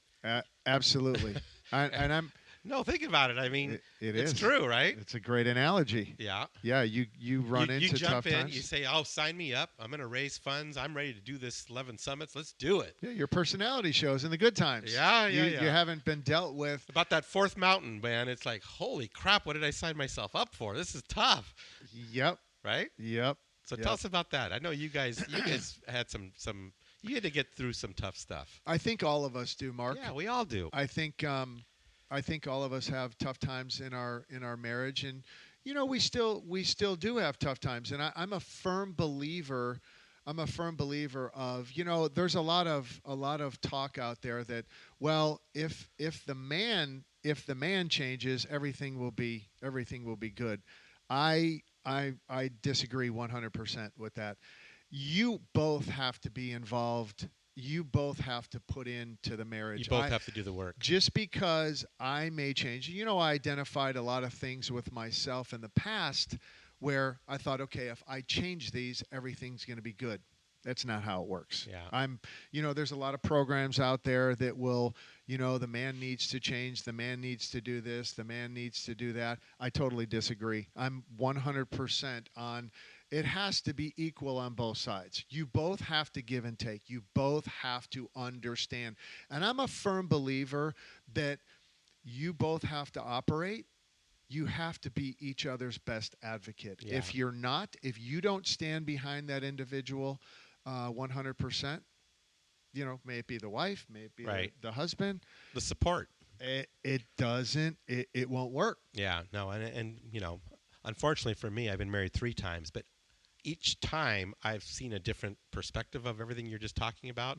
Absolutely. I'm... No, think about it. I mean, it's true, right? It's a great analogy. Yeah. Yeah, you run into tough jump in, times. you say, oh, sign me up. I'm going to raise funds. I'm ready to do this 11 Summits. Let's do it. Yeah, your personality shows in the good times. Yeah. You haven't been dealt with. About that 4th mountain, man, it's like, holy crap, what did I sign myself up for? This is tough. Yep. Right? Yep. So tell us about that. I know you guys had some you had to get through some tough stuff. I think all of us do, Mark. Yeah, we all do. I think all of us have tough times in our marriage, and we still do have tough times, and I'm a firm believer. I'm a firm believer of, there's a lot of talk out there that, well, if the man changes, everything will be good. I disagree 100% with that. You both have to be involved. You both have to put into the You marriage. both have to do the work. Just because I may change, I identified a lot of things with myself in the past where I thought, okay, if I change these, everything's going to be good. That's not how it works. Yeah. There's a lot of programs out there that will, the man needs to change, the man needs to do this, the man needs to do that. I totally disagree. I'm 100% on it has to be equal on both sides. You both have to give and take. You both have to understand. And I'm a firm believer that you both have to operate. You have to be each other's best advocate. Yeah. If you're not, if you don't stand behind that individual 100%, may it be the wife, may it be Right. the husband, The support. it won't work. Yeah, no, and unfortunately for me, I've been married 3 times, but each time I've seen a different perspective of everything you're just talking about,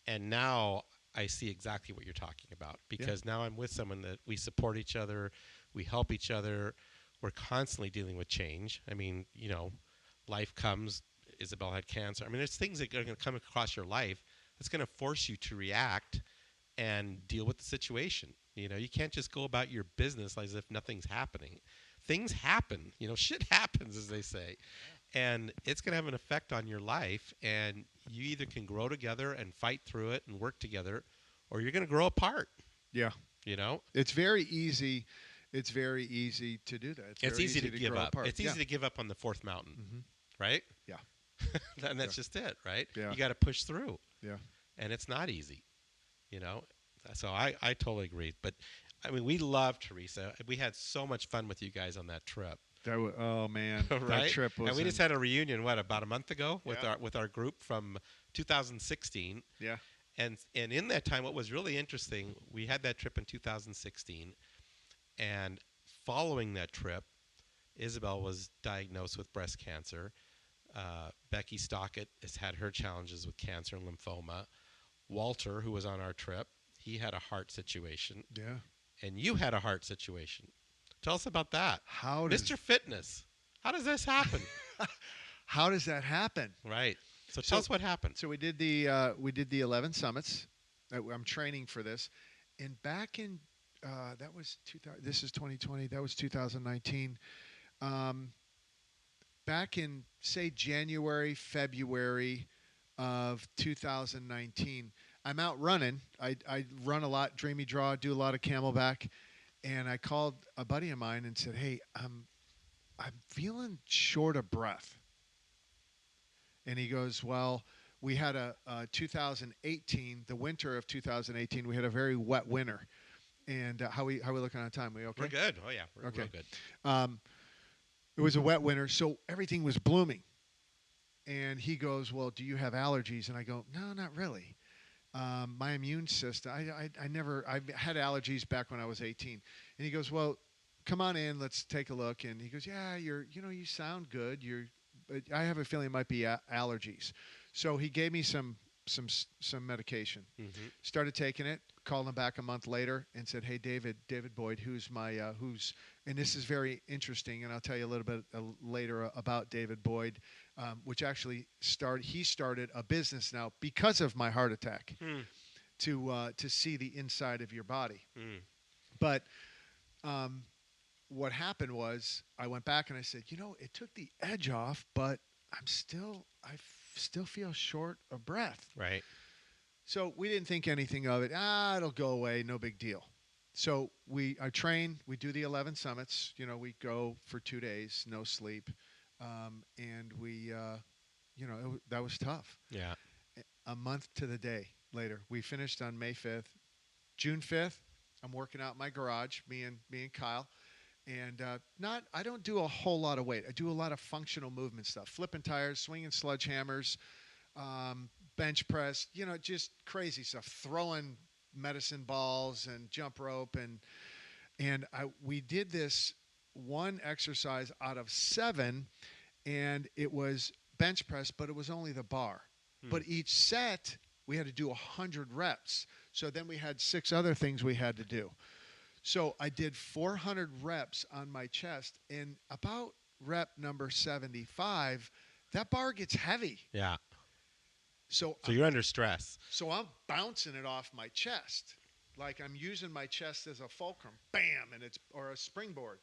and now I see exactly what you're talking about because now I'm with someone that we support each other, we help each other, we're constantly dealing with change. I mean, life comes. Isabel had cancer. I mean, there's things that are going to come across your life that's going to force you to react and deal with the situation. You can't just go about your business as if nothing's happening. Things happen. Shit happens, as they say. And it's going to have an effect on your life. And you either can grow together and fight through it and work together, or you're going to grow apart. Yeah. It's very easy. It's very easy to do that. It's easy to give up. Apart. It's easy to give up on the 4th mountain, right? Yeah. And that's just it, right? Yeah. You got to push through. Yeah. And it's not easy, So I totally agree. But, I mean, we love Teresa. We had so much fun with you guys on that trip. Oh man, right? That trip was. And we just had a reunion. About a month ago with Yeah. our group from 2016. Yeah. And in that time, what was really interesting, we had that trip in 2016, and following that trip, Isabel was diagnosed with breast cancer. Becky Stockett has had her challenges with cancer and lymphoma. Walter, who was on our trip, he had a heart situation. Yeah. And you had a heart situation. Tell us about that. Mr. Fitness. How does this happen? How does that happen? Right. So tell us what happened. So we did the 11 summits. I'm training for this, and back in that was 2000. This is 2020. That was 2019. Back in say January, February of 2019, I'm out running. I run a lot, Dreamy Draw, do a lot of Camelback, and I called a buddy of mine and said, "Hey, I'm feeling short of breath." And he goes, "Well, we had a 2018, the winter of 2018, we had a very wet winter." And how we looking on time? We okay? We're good. Oh yeah, we're okay. real good. It was a wet winter, so everything was blooming. And he goes, "Well, do you have allergies?" And I go, "No, not really. My immune system, I had allergies back when I was 18." And he goes, "Well, come on in, let's take a look." And he goes, "Yeah, you sound good. But I have a feeling it might be allergies." So he gave me some medication. Started taking it. Called him back a month later and said, "Hey, David Boyd, who's and this is very interesting, and I'll tell you a little bit later about David Boyd, which actually he started a business now because of my heart attack to see the inside of your body. But what happened was I went back and I said, it took the edge off, but I still feel short of breath. Right. So we didn't think anything of it. It'll go away, no big deal. So I train, we do the 11 summits. We go for 2 days, no sleep, and we, that was tough. Yeah. A month to the day later, we finished on May 5th. June 5th, I'm working out in my garage, me and Kyle. And I don't do a whole lot of weight. I do a lot of functional movement stuff, flipping tires, swinging sledgehammers, bench press, just crazy stuff, throwing medicine balls and jump rope. And we did this one exercise out of 7, and it was bench press, but it was only the bar. But each set, we had to do 100 reps. So then we had 6 other things we had to do. So I did 400 reps on my chest, and about rep number 75, that bar gets heavy. Yeah. So you're under stress. So I'm bouncing it off my chest, like I'm using my chest as a fulcrum, bam, or a springboard.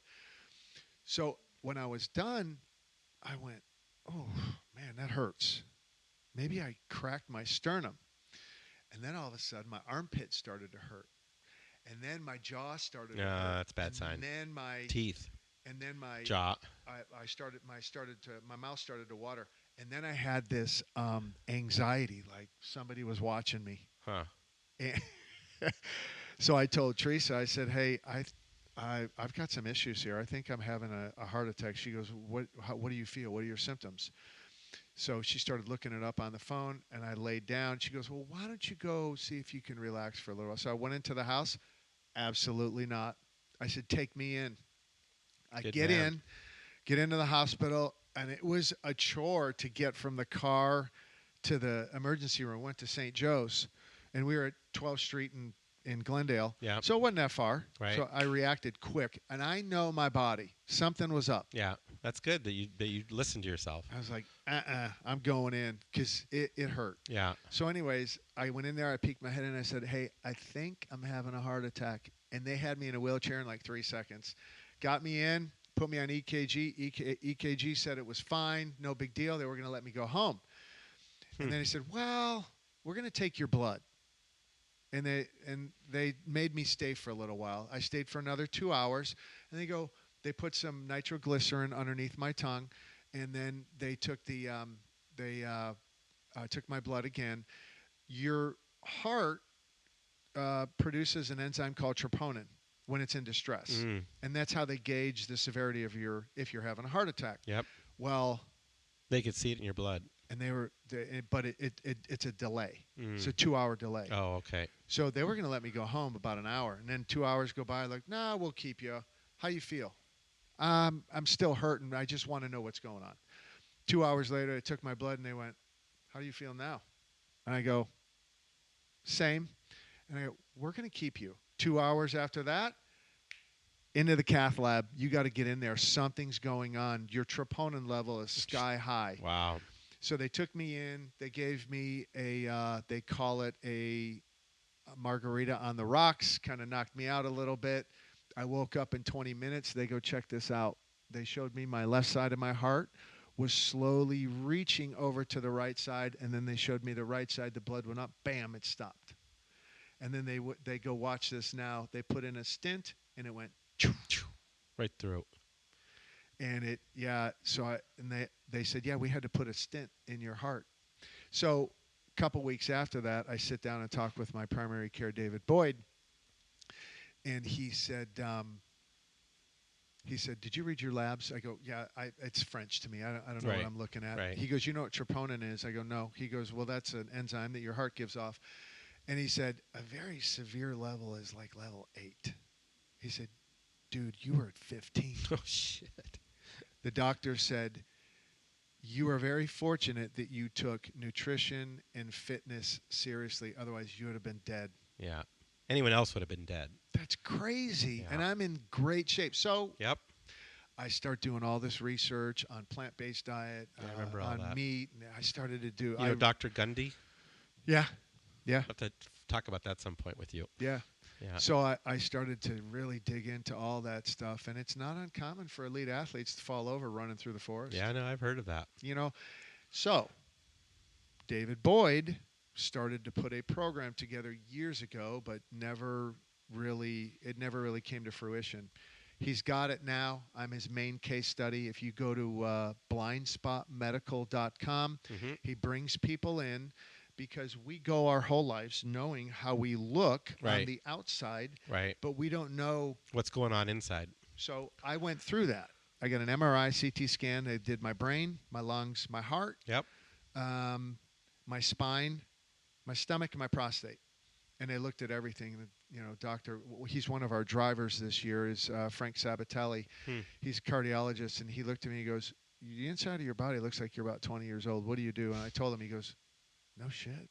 So when I was done, I went, oh man, that hurts. Maybe I cracked my sternum. And then all of a sudden, my armpit started to hurt, and then my jaw started to hurt. That's a bad sign. And then my teeth. And then my jaw. My mouth started to water. And then I had this anxiety, like somebody was watching me. Huh. And so I told Teresa, I said, hey, I've got some issues here. I think I'm having a heart attack. She goes, what do you feel? What are your symptoms? So she started looking it up on the phone, and I laid down. She goes, well, why don't you go see if you can relax for a little while? So I went into the house. Absolutely not. I said, take me in. I get into the hospital, and it was a chore to get from the car to the emergency room. Went to St. Joe's, and we were at 12th Street in Glendale. Yeah. So it wasn't that far. Right. So I reacted quick, and I know my body. Something was up. Yeah. That's good that you listened to yourself. I was like, I'm going in because it hurt. Yeah. So anyways, I went in there. I peeked my head in, and I said, hey, I think I'm having a heart attack. And they had me in a wheelchair in like 3 seconds. Got me in, put me on EKG. EKG said it was fine, no big deal. They were going to let me go home. And then he said, well, we're going to take your blood. And they made me stay for a little while. I stayed for another 2 hours. And they put some nitroglycerin underneath my tongue. And then they took took my blood again. Your heart produces an enzyme called troponin when it's in distress. And that's how they gauge the severity of if you're having a heart attack. Yep. Well, they could see it in your blood. And but it's a delay. It's a 2-hour delay. Oh, okay. So they were going to let me go home about an hour, and then 2 hours go by. Like, nah, we'll keep you. How you feel? I'm still hurting. I just want to know what's going on. 2 hours later, they took my blood, and they went, how do you feel now? And I go, same. And I go, we're going to keep you. 2 hours after that, into the cath lab. You got to get in there. Something's going on. Your troponin level is sky high. Wow. So they took me in. They gave me they call it a margarita on the rocks, kind of knocked me out a little bit. I woke up in 20 minutes. They go, check this out. They showed me my left side of my heart was slowly reaching over to the right side, and then they showed me the right side. The blood went up. Bam, it stopped. And then they go, watch this now. They put in a stent, and it went right through. And they said, yeah, we had to put a stent in your heart. So a couple weeks after that, I sit down and talk with my primary care, David Boyd, and he said, did you read your labs? I go, yeah, it's French to me. I don't know what I'm looking at. Right. He goes, you know what troponin is? I go, no. He goes, well, that's an enzyme that your heart gives off. And he said, a very severe level is like level 8. He said, dude, you were at 15. Oh, shit. The doctor said, you are very fortunate that you took nutrition and fitness seriously. Otherwise, you would have been dead. Yeah. Anyone else would have been dead. That's crazy. Yeah. And I'm in great shape. So yep. I start doing all this research on plant-based diet, I remember all on that. meat. And I started to do... You know Dr. Gundy? Yeah. Yeah. I'll have to talk about that at some point with you. Yeah. Yeah. So I started to really dig into all that stuff, and it's not uncommon for elite athletes to fall over running through the forest. Yeah, no, I've heard of that. So David Boyd started to put a program together years ago, but it never really came to fruition. He's got it now. I'm his main case study. If you go to blindspotmedical.com, he brings people in. Because we go our whole lives knowing how we look on the outside, but we don't know what's going on inside. So I went through that. I got an MRI, CT scan. They did my brain, my lungs, my heart, Yep. my spine, my stomach, and my prostate. and they looked at everything. Doctor, he's one of our drivers this year, is Frank Sabatelli. He's a cardiologist, and he looked at me. He goes, "The inside of your body looks like you're about 20 years old. What do you do?" And I told him. He goes, "No shit."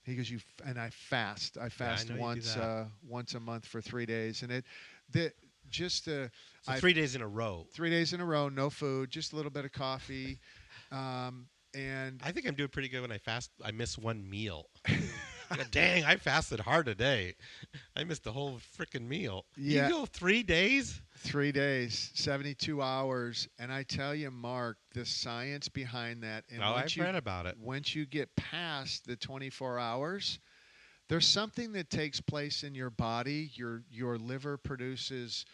He goes, and I fast. I fast once a month for 3 days, and so 3 days in a row. 3 days in a row, no food, just a little bit of coffee, and I think I'm doing pretty good when I fast. I miss one meal. Dang, I fasted hard today. I missed the whole freaking meal. Yeah. You go 3 days? 3 days, 72 hours. And I tell you, Mark, the science behind that. And I've read about it. Once you get past the 24 hours, there's something that takes place in your body. Your liver produces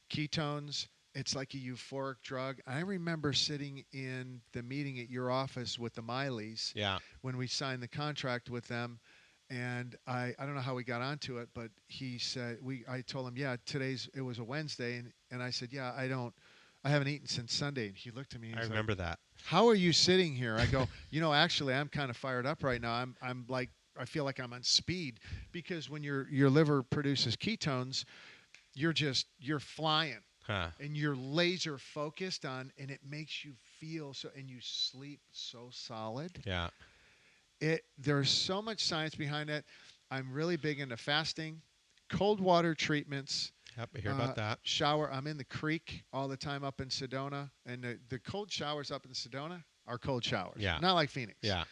ketones. It's like a euphoric drug. I remember sitting in the meeting at your office with the Mileys when we signed the contract with them. And I don't know how we got onto it, but he said, I told him, it was a Wednesday. And I said, I haven't eaten since Sunday. And he looked at me and I remember that. How are you sitting here? I go, actually, I'm kind of fired up right now. I'm like, I feel like I'm on speed, because when your liver produces ketones, you're flying. And you're laser focused on, and it makes you feel so, and you sleep so solid. Yeah. There's so much science behind it. I'm really big into fasting, cold water treatments. Yep, I hear about that. Shower. I'm in the creek all the time up in Sedona, and the cold showers up in Sedona are cold showers. Yeah. Not like Phoenix. Yeah.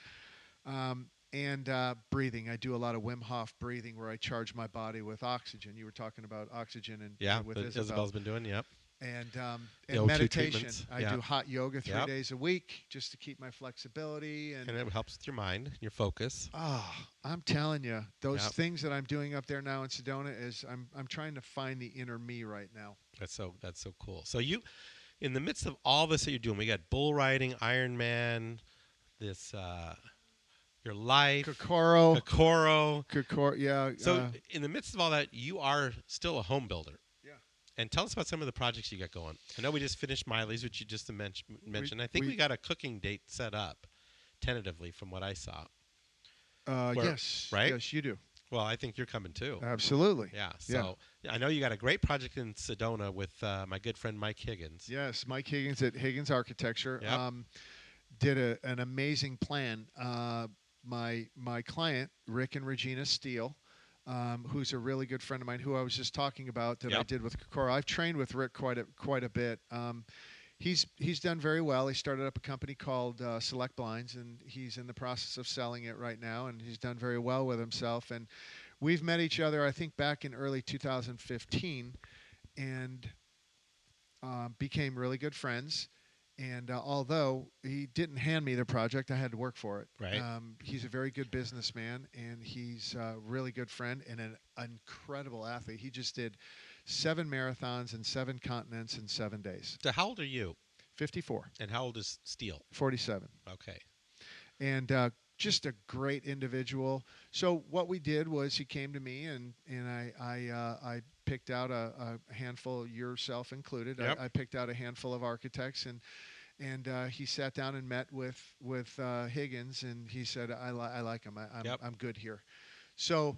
And breathing. I do a lot of Wim Hof breathing, where I charge my body with oxygen. You were talking about oxygen with Isabel. Isabel's been doing. Yep. And O2 meditation. treatments. I do hot yoga 3 days a week just to keep my flexibility. And it helps with your mind, your focus. Oh, I'm telling you, those things that I'm doing up there now in Sedona is I'm trying to find the inner me right now. That's so cool. So you, in the midst of all this that you're doing, we got bull riding, Ironman, this your life, Kokoro, yeah. So in the midst of all that, you are still a home builder. And tell us about some of the projects you got going. I know we just finished Miley's, which you just mentioned. I think we got a cooking date set up, tentatively, from what I saw. Yes. Right? Yes, you do. Well, I think you're coming too. Absolutely. Yeah. So I know you got a great project in Sedona with my good friend Mike Higgins. Yes, Mike Higgins at Higgins Architecture. Yep. Did an amazing plan. My client, Rick and Regina Steele, who's a really good friend of mine, who I was just talking about that I did with Kokoro. I've trained with Rick quite a bit. He's done very well. He started up a company called Select Blinds, and he's in the process of selling it right now, and he's done very well with himself. And we've met each other, I think, back in early 2015, and became really good friends. And although he didn't hand me the project, I had to work for it. Right. He's a very good businessman, and he's a really good friend and an incredible athlete. He just did 7 marathons in 7 continents in 7 days. So how old are you? 54. And how old is Steele? 47. Okay. And just a great individual. So what we did was he came to me, and I picked out a handful, yourself included. Yep. I picked out a handful of architects, and he sat down and met with Higgins, and he said, I like him. I'm good here. So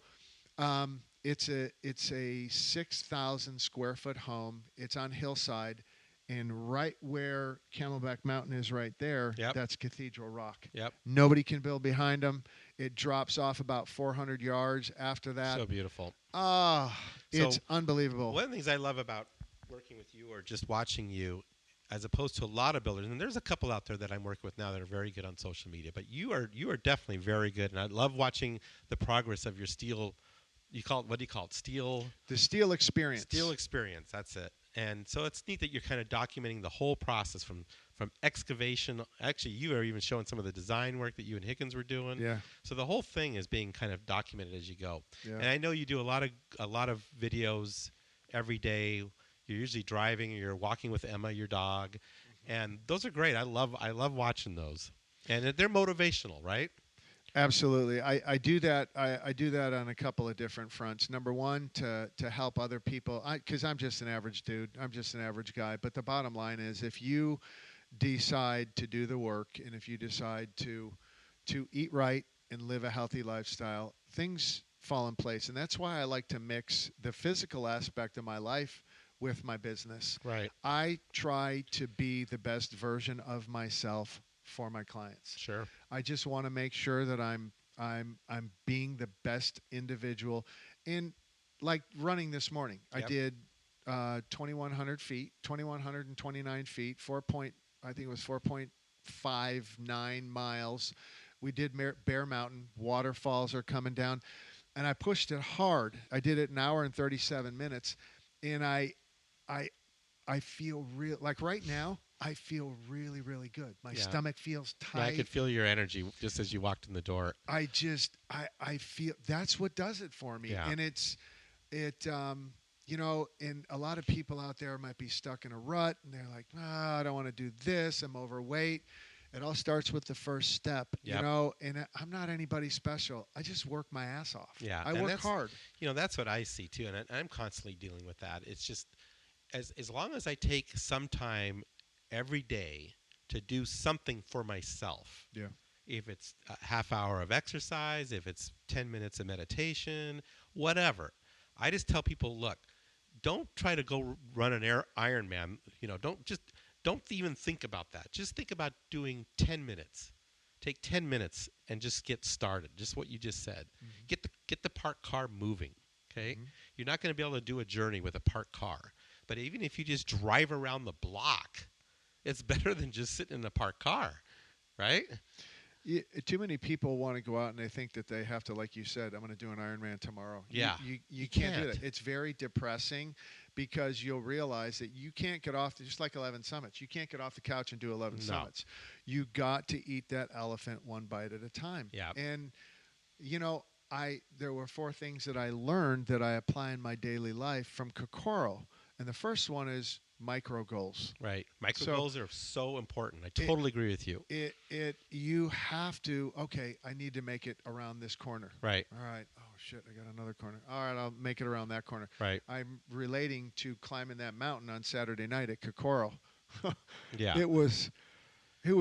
it's a 6,000 square foot home. It's on hillside. And right where Camelback Mountain is right there, that's Cathedral Rock. Yep. Nobody can build behind them. It drops off about 400 yards after that. So beautiful. It's unbelievable. One of the things I love about working with you or just watching you, as opposed to a lot of builders, and there's a couple out there that I'm working with now that are very good on social media, but you are definitely very good, and I love watching the progress of your steel. What do you call it? The steel experience. Steel experience. That's it. And so it's neat that you're kind of documenting the whole process from excavation. Actually, you are even showing some of the design work that you and Higgins were doing. Yeah. So the whole thing is being kind of documented as you go. Yeah. And I know you do a lot of videos every day. You're usually driving, or you're walking with Emma, your dog, and those are great. I love watching those, and they're motivational, right? Absolutely. I do that. I do that on a couple of different fronts. Number one, to help other people, because I'm just an average dude. I'm just an average guy. But the bottom line is, if you decide to do the work, and if you decide to eat right and live a healthy lifestyle, things fall in place. And that's why I like to mix the physical aspect of my life with my business. Right. I try to be the best version of myself for my clients. Sure. I just want to make sure that I'm being the best individual. In like running this morning, I did 2,100 feet, 2,129 feet, I think it was 4.59 miles. We did Bear Mountain. Waterfalls are coming down, and I pushed it hard. I did it an hour and 37 minutes, and I feel real. Like right now, I feel really, really good. My stomach feels tight. Yeah, I could feel your energy just as you walked in the door. I feel that's what does it for me. Yeah. And you know, and a lot of people out there might be stuck in a rut, and they're like, I don't want to do this. I'm overweight. It all starts with the first step, you know, and I'm not anybody special. I just work my ass off. Yeah. I work hard. You know, that's what I see too. And I'm constantly dealing with that. It's just as long as I take some time every day to do something for myself. Yeah. If it's a half hour of exercise, if it's 10 minutes of meditation, whatever. I just tell people, look, don't try to go run an Ironman. You know, don't even think about that. Just think about doing 10 minutes. Take 10 minutes and just get started. Just what you just said. Mm-hmm. Get the parked car moving. Okay. Mm-hmm. You're not going to be able to do a journey with a parked car, but even if you just drive around the block, it's better than just sitting in a parked car, right? Too many people want to go out and they think that they have to, like you said, I'm going to do an Ironman tomorrow. Yeah. You can't do that. It's very depressing because you'll realize that you can't get off, just like 11 Summits, you can't get off the couch and do 11 Summits. You got to eat that elephant one bite at a time. Yeah. And, you know, there were 4 things that I learned that I apply in my daily life from Kokoro. And the first one is micro goals. Right. Micro goals are so important. I totally agree with you. You have to, okay, I need to make it around this corner. Right. All right. Oh, shit, I got another corner. All right, I'll make it around that corner. Right. I'm relating to climbing that mountain on Saturday night at Kokoro. Yeah. It was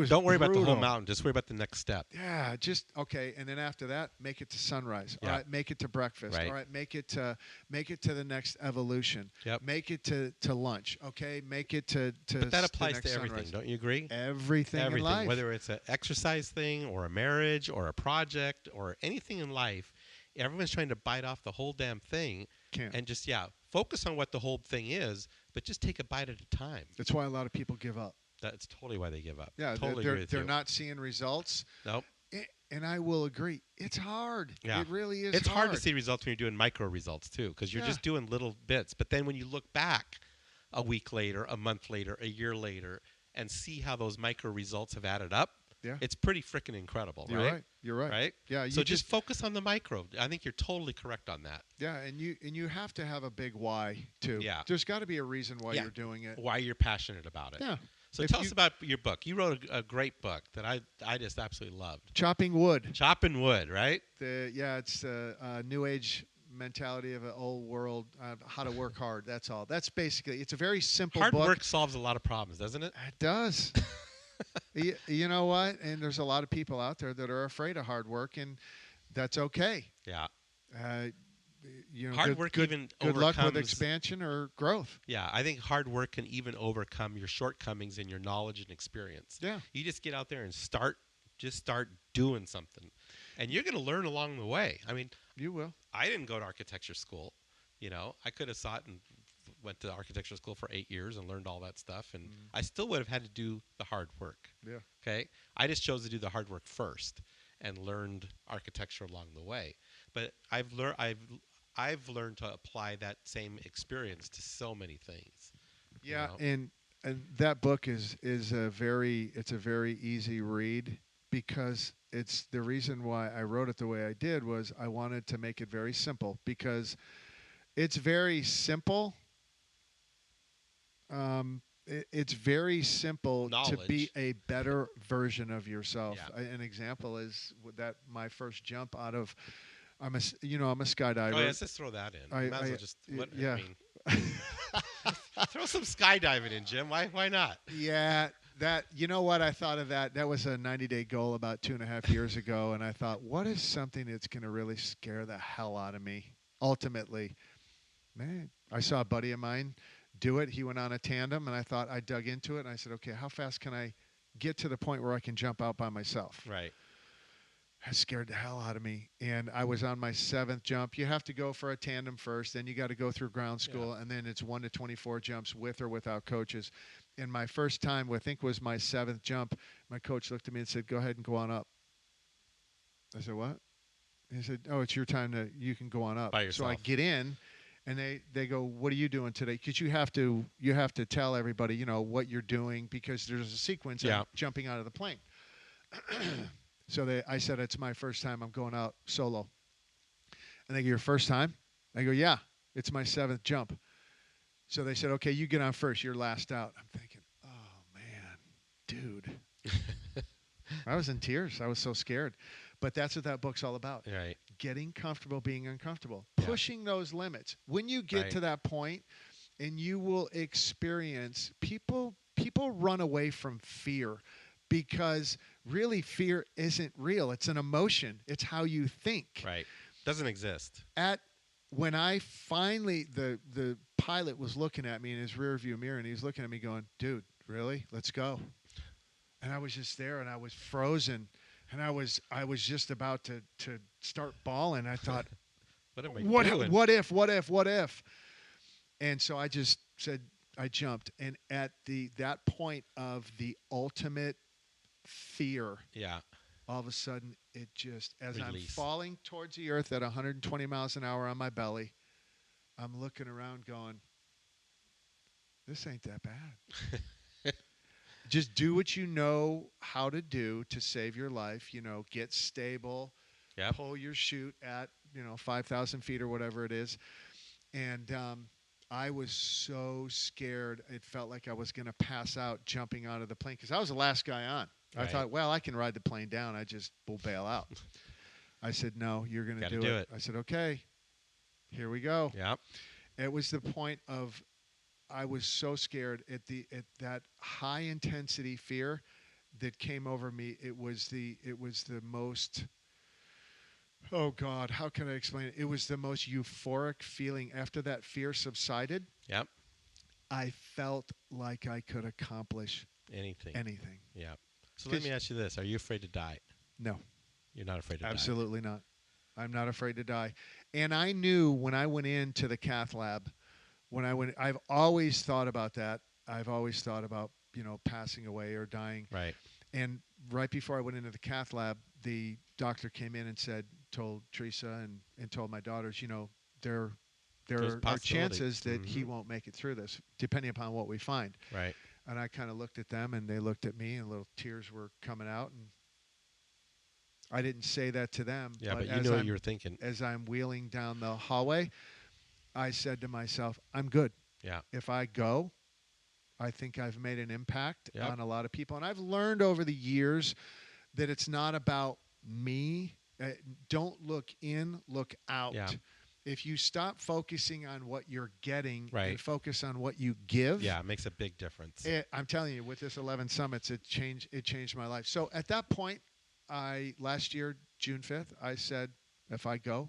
Don't worry brutal. about the whole mountain. Just worry about the next step. Yeah, just okay. And then after that, make it to sunrise. Yeah. All right, make it to breakfast. Right. All right, make it to the next evolution. Yep. Make it to lunch. Okay, make it to. But that applies the to next everything. sunrise. Don't you agree? Everything in life. Whether it's an exercise thing or a marriage or a project or anything in life, everyone's trying to bite off the whole damn thing. Can't. And just focus on what the whole thing is, but just take a bite at a time. That's why a lot of people give up. That's totally why they give up. Yeah, totally they're not seeing results. Nope. And I will agree. It's hard. Yeah. It really is. It's hard to see results when you're doing micro results too, because you're just doing little bits. But then when you look back a week later, a month later, a year later, and see how those micro results have added up, it's pretty freaking incredible, right? You're right. Right? Yeah. So just focus on the micro. I think you're totally correct on that. Yeah, and you have to have a big why too. Yeah. There's got to be a reason why you're doing it. Why you're passionate about it. Yeah. So tell us about your book. You wrote a great book that I just absolutely loved. Chopping Wood. Chopping Wood, right? It's a new age mentality of an old world, how to work hard. That's all. That's basically, it's a very simple book. Hard work solves a lot of problems, doesn't it? It does. You know what? And there's a lot of people out there that are afraid of hard work, and that's okay. Yeah. Hard work good luck with overcomes expansion or growth. Yeah, I think hard work can even overcome your shortcomings in your knowledge and experience. Yeah. You just get out there and start doing something. And you're going to learn along the way. I mean, you will. I didn't go to architecture school. You know, I could have sought and went to architecture school for 8 years and learned all that stuff, and I still would have had to do the hard work. Yeah. Okay? I just chose to do the hard work first and learned architecture along the way. But I've learned to apply that same experience to so many things. Yeah, you know? and that book is a very easy read, because it's the reason why I wrote it the way I did was I wanted to make it very simple, because it's very simple. It's very simple to be a better version of yourself. Yeah. An example is that my first jump out of I'm a skydiver. Oh, yes, let's throw that in. I might as well just yeah. I mean, throw some skydiving in, Jim. Why not? Yeah, That, you know what, I thought of that. That was a 90-day goal about 2.5 years ago, and I thought, what is something that's going to really scare the hell out of me? Ultimately, man, I saw a buddy of mine do it. He went on a tandem, and I dug into it, and I said, okay, how fast can I get to the point where I can jump out by myself? Right. That scared the hell out of me. And I was on my 7th jump. You have to go for a tandem first, then you got to go through ground school, and then it's 1 to 24 jumps with or without coaches. And my first time, I think was my 7th jump, my coach looked at me and said, go ahead and go on up. I said, what? He said, oh, it's your time you can go on up. By yourself. So I get in, and they go, what are you doing today? Because you have to tell everybody, you know, what you're doing, because there's a sequence of jumping out of the plane. So I said, it's my first time. I'm going out solo. And they go, your first time? I go, yeah, it's my 7th jump. So they said, okay, you get on first. You're last out. I'm thinking, oh, man, dude. I was in tears. I was so scared. But that's what that book's all about. Right. Getting comfortable being uncomfortable. Yeah. Pushing those limits. When you get to that point, and you will experience, people run away from fear. Because really, fear isn't real. It's an emotion. It's how you think. Right. Doesn't exist. When I finally, the pilot was looking at me in his rear view mirror, and he's looking at me going, dude, really? Let's go. And I was just there, and I was frozen, and I was just about to start bawling. I thought, what am I doing? What if? And so I just said, I jumped. And at that point of the ultimate fear, all of a sudden it just, as Release. I'm falling towards the earth at 120 miles an hour on my belly, I'm looking around going, this ain't that bad. Just do what you know how to do to save your life. You know, get stable, pull your chute at 5,000 feet or whatever it is. And I was so scared. It felt like I was going to pass out jumping out of the plane, because I was the last guy on. I thought, well, I can ride the plane down. I just will bail out. I said, no, you're going to do it. I said, okay, here we go. Yep. It was the point of, I was so scared at that high intensity fear that came over me. It was the most, oh God, how can I explain it? It was the most euphoric feeling. After that fear subsided, I felt like I could accomplish anything. Yeah. So let me ask you this. Are you afraid to die? No. You're not afraid to die? Absolutely not. I'm not afraid to die. And I knew when I went into the cath lab, I've always thought about that. I've always thought about, passing away or dying. Right. And right before I went into the cath lab, the doctor came in and told Teresa and told my daughters, there are chances that he won't make it through this, depending upon what we find. Right. And I kind of looked at them, and they looked at me, and little tears were coming out. And I didn't say that to them. Yeah, but you know what you were thinking. As I'm wheeling down the hallway, I said to myself, I'm good. Yeah. If I go, I think I've made an impact on a lot of people. And I've learned over the years that it's not about me. Don't look in, look out. Yeah. If you stop focusing on what you're getting and Right. focus on what you give, Yeah, it makes a big difference. I'm telling you, with this 11 Summits, it changed my life. So at that point, last year, June 5th, I said, if I go,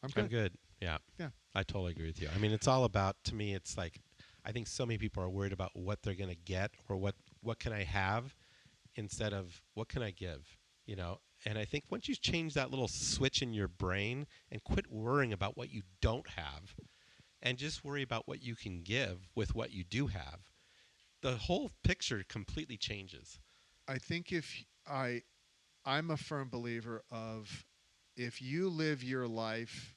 I'm good. I'm good. Yeah. Yeah. I totally agree with you. I mean, it's all about, to me, it's like, I think so many people are worried about what they're going to get or what can I have instead of what can I give, And I think once you change that little switch in your brain and quit worrying about what you don't have and just worry about what you can give with what you do have, the whole picture completely changes. I think I'm a firm believer of, if you live your life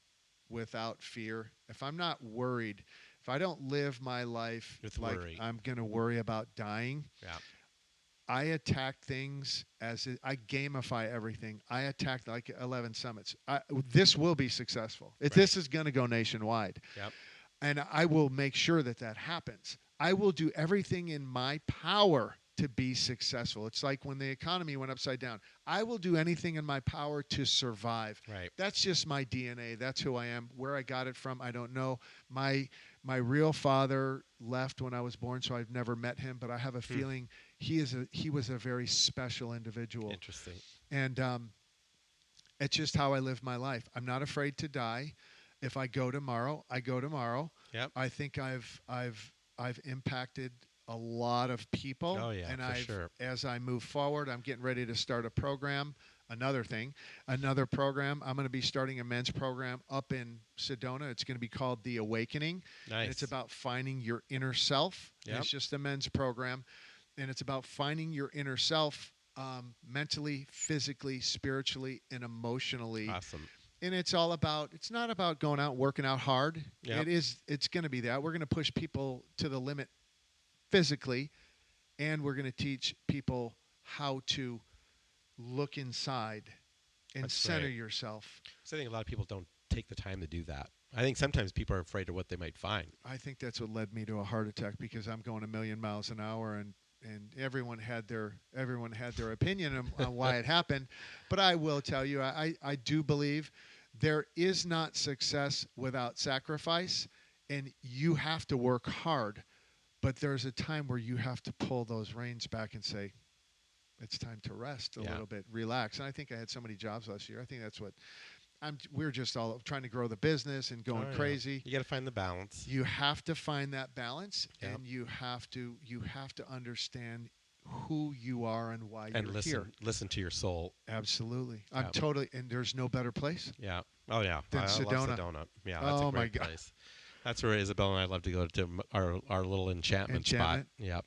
without fear, if I'm not worried, if I don't live my life With like worry. I'm going to worry about dying, I attack things I gamify everything. I attack like 11 Summits. This will be successful. This is going to go nationwide. Yep. And I will make sure that happens. I will do everything in my power to be successful. It's like when the economy went upside down. I will do anything in my power to survive. Right. That's just my DNA. That's who I am. Where I got it from, I don't know. My real father left when I was born, so I've never met him, but I have a feeling he was a very special individual. Interesting. And it's just how I live my life. I'm not afraid to die. If I go tomorrow, I go tomorrow. Yep. I think I've impacted a lot of people. Oh, yeah, and for sure. As I move forward, I'm getting ready to start a program. Another program. I'm going to be starting a men's program up in Sedona. It's going to be called The Awakening. Nice. It's about finding your inner self. Yep. It's just a men's program. And it's about finding your inner self mentally, physically, spiritually, and emotionally. Awesome. And it's not about going out and working out hard. Yep. It's going to be that. We're going to push people to the limit physically, and we're going to teach people how to look inside and center yourself. So I think a lot of people don't take the time to do that. I think sometimes people are afraid of what they might find. I think that's what led me to a heart attack, because I'm going 1,000,000 miles an hour, and everyone had their opinion on why it happened. But I will tell you, I do believe there is not success without sacrifice, and you have to work hard. But there's a time where you have to pull those reins back and say, it's time to rest a little bit, relax. And I think I had so many jobs last year. I think that's what we're just all trying to grow the business and going crazy. You got to find the balance. You have to find that balance, Yep. and you have to understand who you are and why And you're here. listen to your soul. Absolutely. I'm Yep. totally, and there's no better place. Yeah. Oh, yeah. Than I Sedona. love Sedona. Yeah, that's Oh, a my great God. place. That's where Isabel and I love to go to our little enchantment spot. Yep.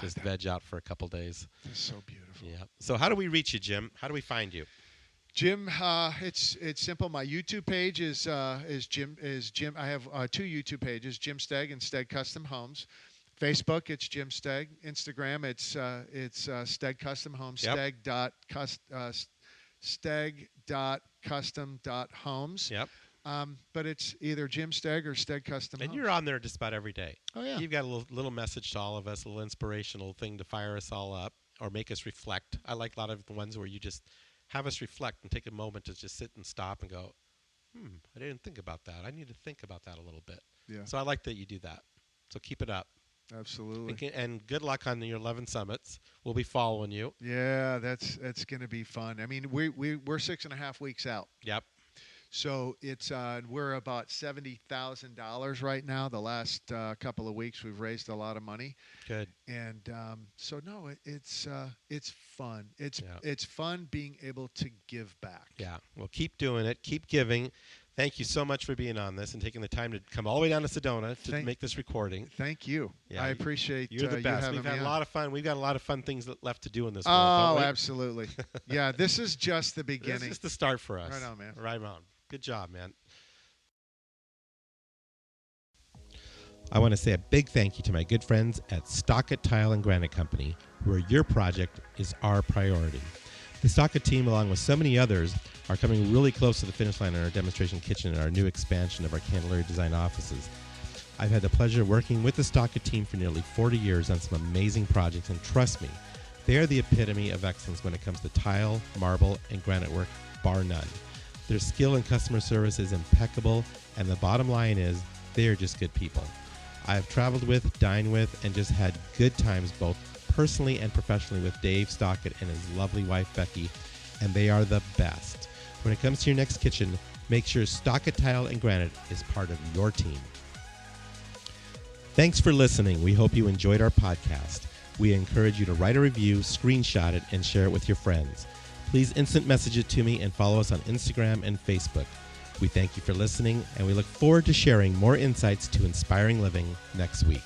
Just veg out for a couple days. It's so beautiful. Yeah. So how do we reach you, Jim? How do we find you? Jim, it's simple. My YouTube page is Jim. I have two YouTube pages: Jim Steg and Steg Custom Homes. Facebook, it's Jim Steg. Instagram, it's Steg Custom Homes. Yep. Steg.custom.homes. Yep. But it's either Jim Steg or Steg Custom And Homes. you're on there just about every day. Oh, yeah. You've got a little message to all of us, a little inspirational thing to fire us all up or make us reflect. I like a lot of the ones where you just have us reflect and take a moment to just sit and stop and go, I didn't think about that. I need to think about that a little bit. Yeah. So I like that you do that. So keep it up. Absolutely. And good luck on your 11 summits. We'll be following you. Yeah, that's going to be fun. I mean, we're 6.5 weeks out. Yep. So it's we're about $70,000 right now. The last couple of weeks, we've raised a lot of money. Good. And so no, it's fun. It's fun being able to give back. Yeah. Well, keep doing it. Keep giving. Thank you so much for being on this and taking the time to come all the way down to Sedona to make this recording. Thank you. Yeah, I appreciate you're the best. We've had a lot of fun. We've got a lot of fun things left to do in this world. Oh, absolutely. Yeah, this is just the beginning. This is the start for us. Right on, man. Right on. Good job, man. I want to say a big thank you to my good friends at Stockett Tile and Granite Company, where your project is our priority. The Stockett team, along with so many others, are coming really close to the finish line in our demonstration kitchen and our new expansion of our Candelaria design offices. I've had the pleasure of working with the Stockett team for nearly 40 years on some amazing projects, and trust me, they are the epitome of excellence when it comes to tile, marble, and granite work, bar none. Their skill and customer service is impeccable, and the bottom line is they are just good people. I have traveled with, dined with, and just had good times both personally and professionally with Dave Stockett and his lovely wife, Becky, and they are the best. When it comes to your next kitchen, make sure Stockett Tile and Granite is part of your team. Thanks for listening. We hope you enjoyed our podcast. We encourage you to write a review, screenshot it, and share it with your friends. Please instant message it to me and follow us on Instagram and Facebook. We thank you for listening, and we look forward to sharing more insights to inspiring living next week.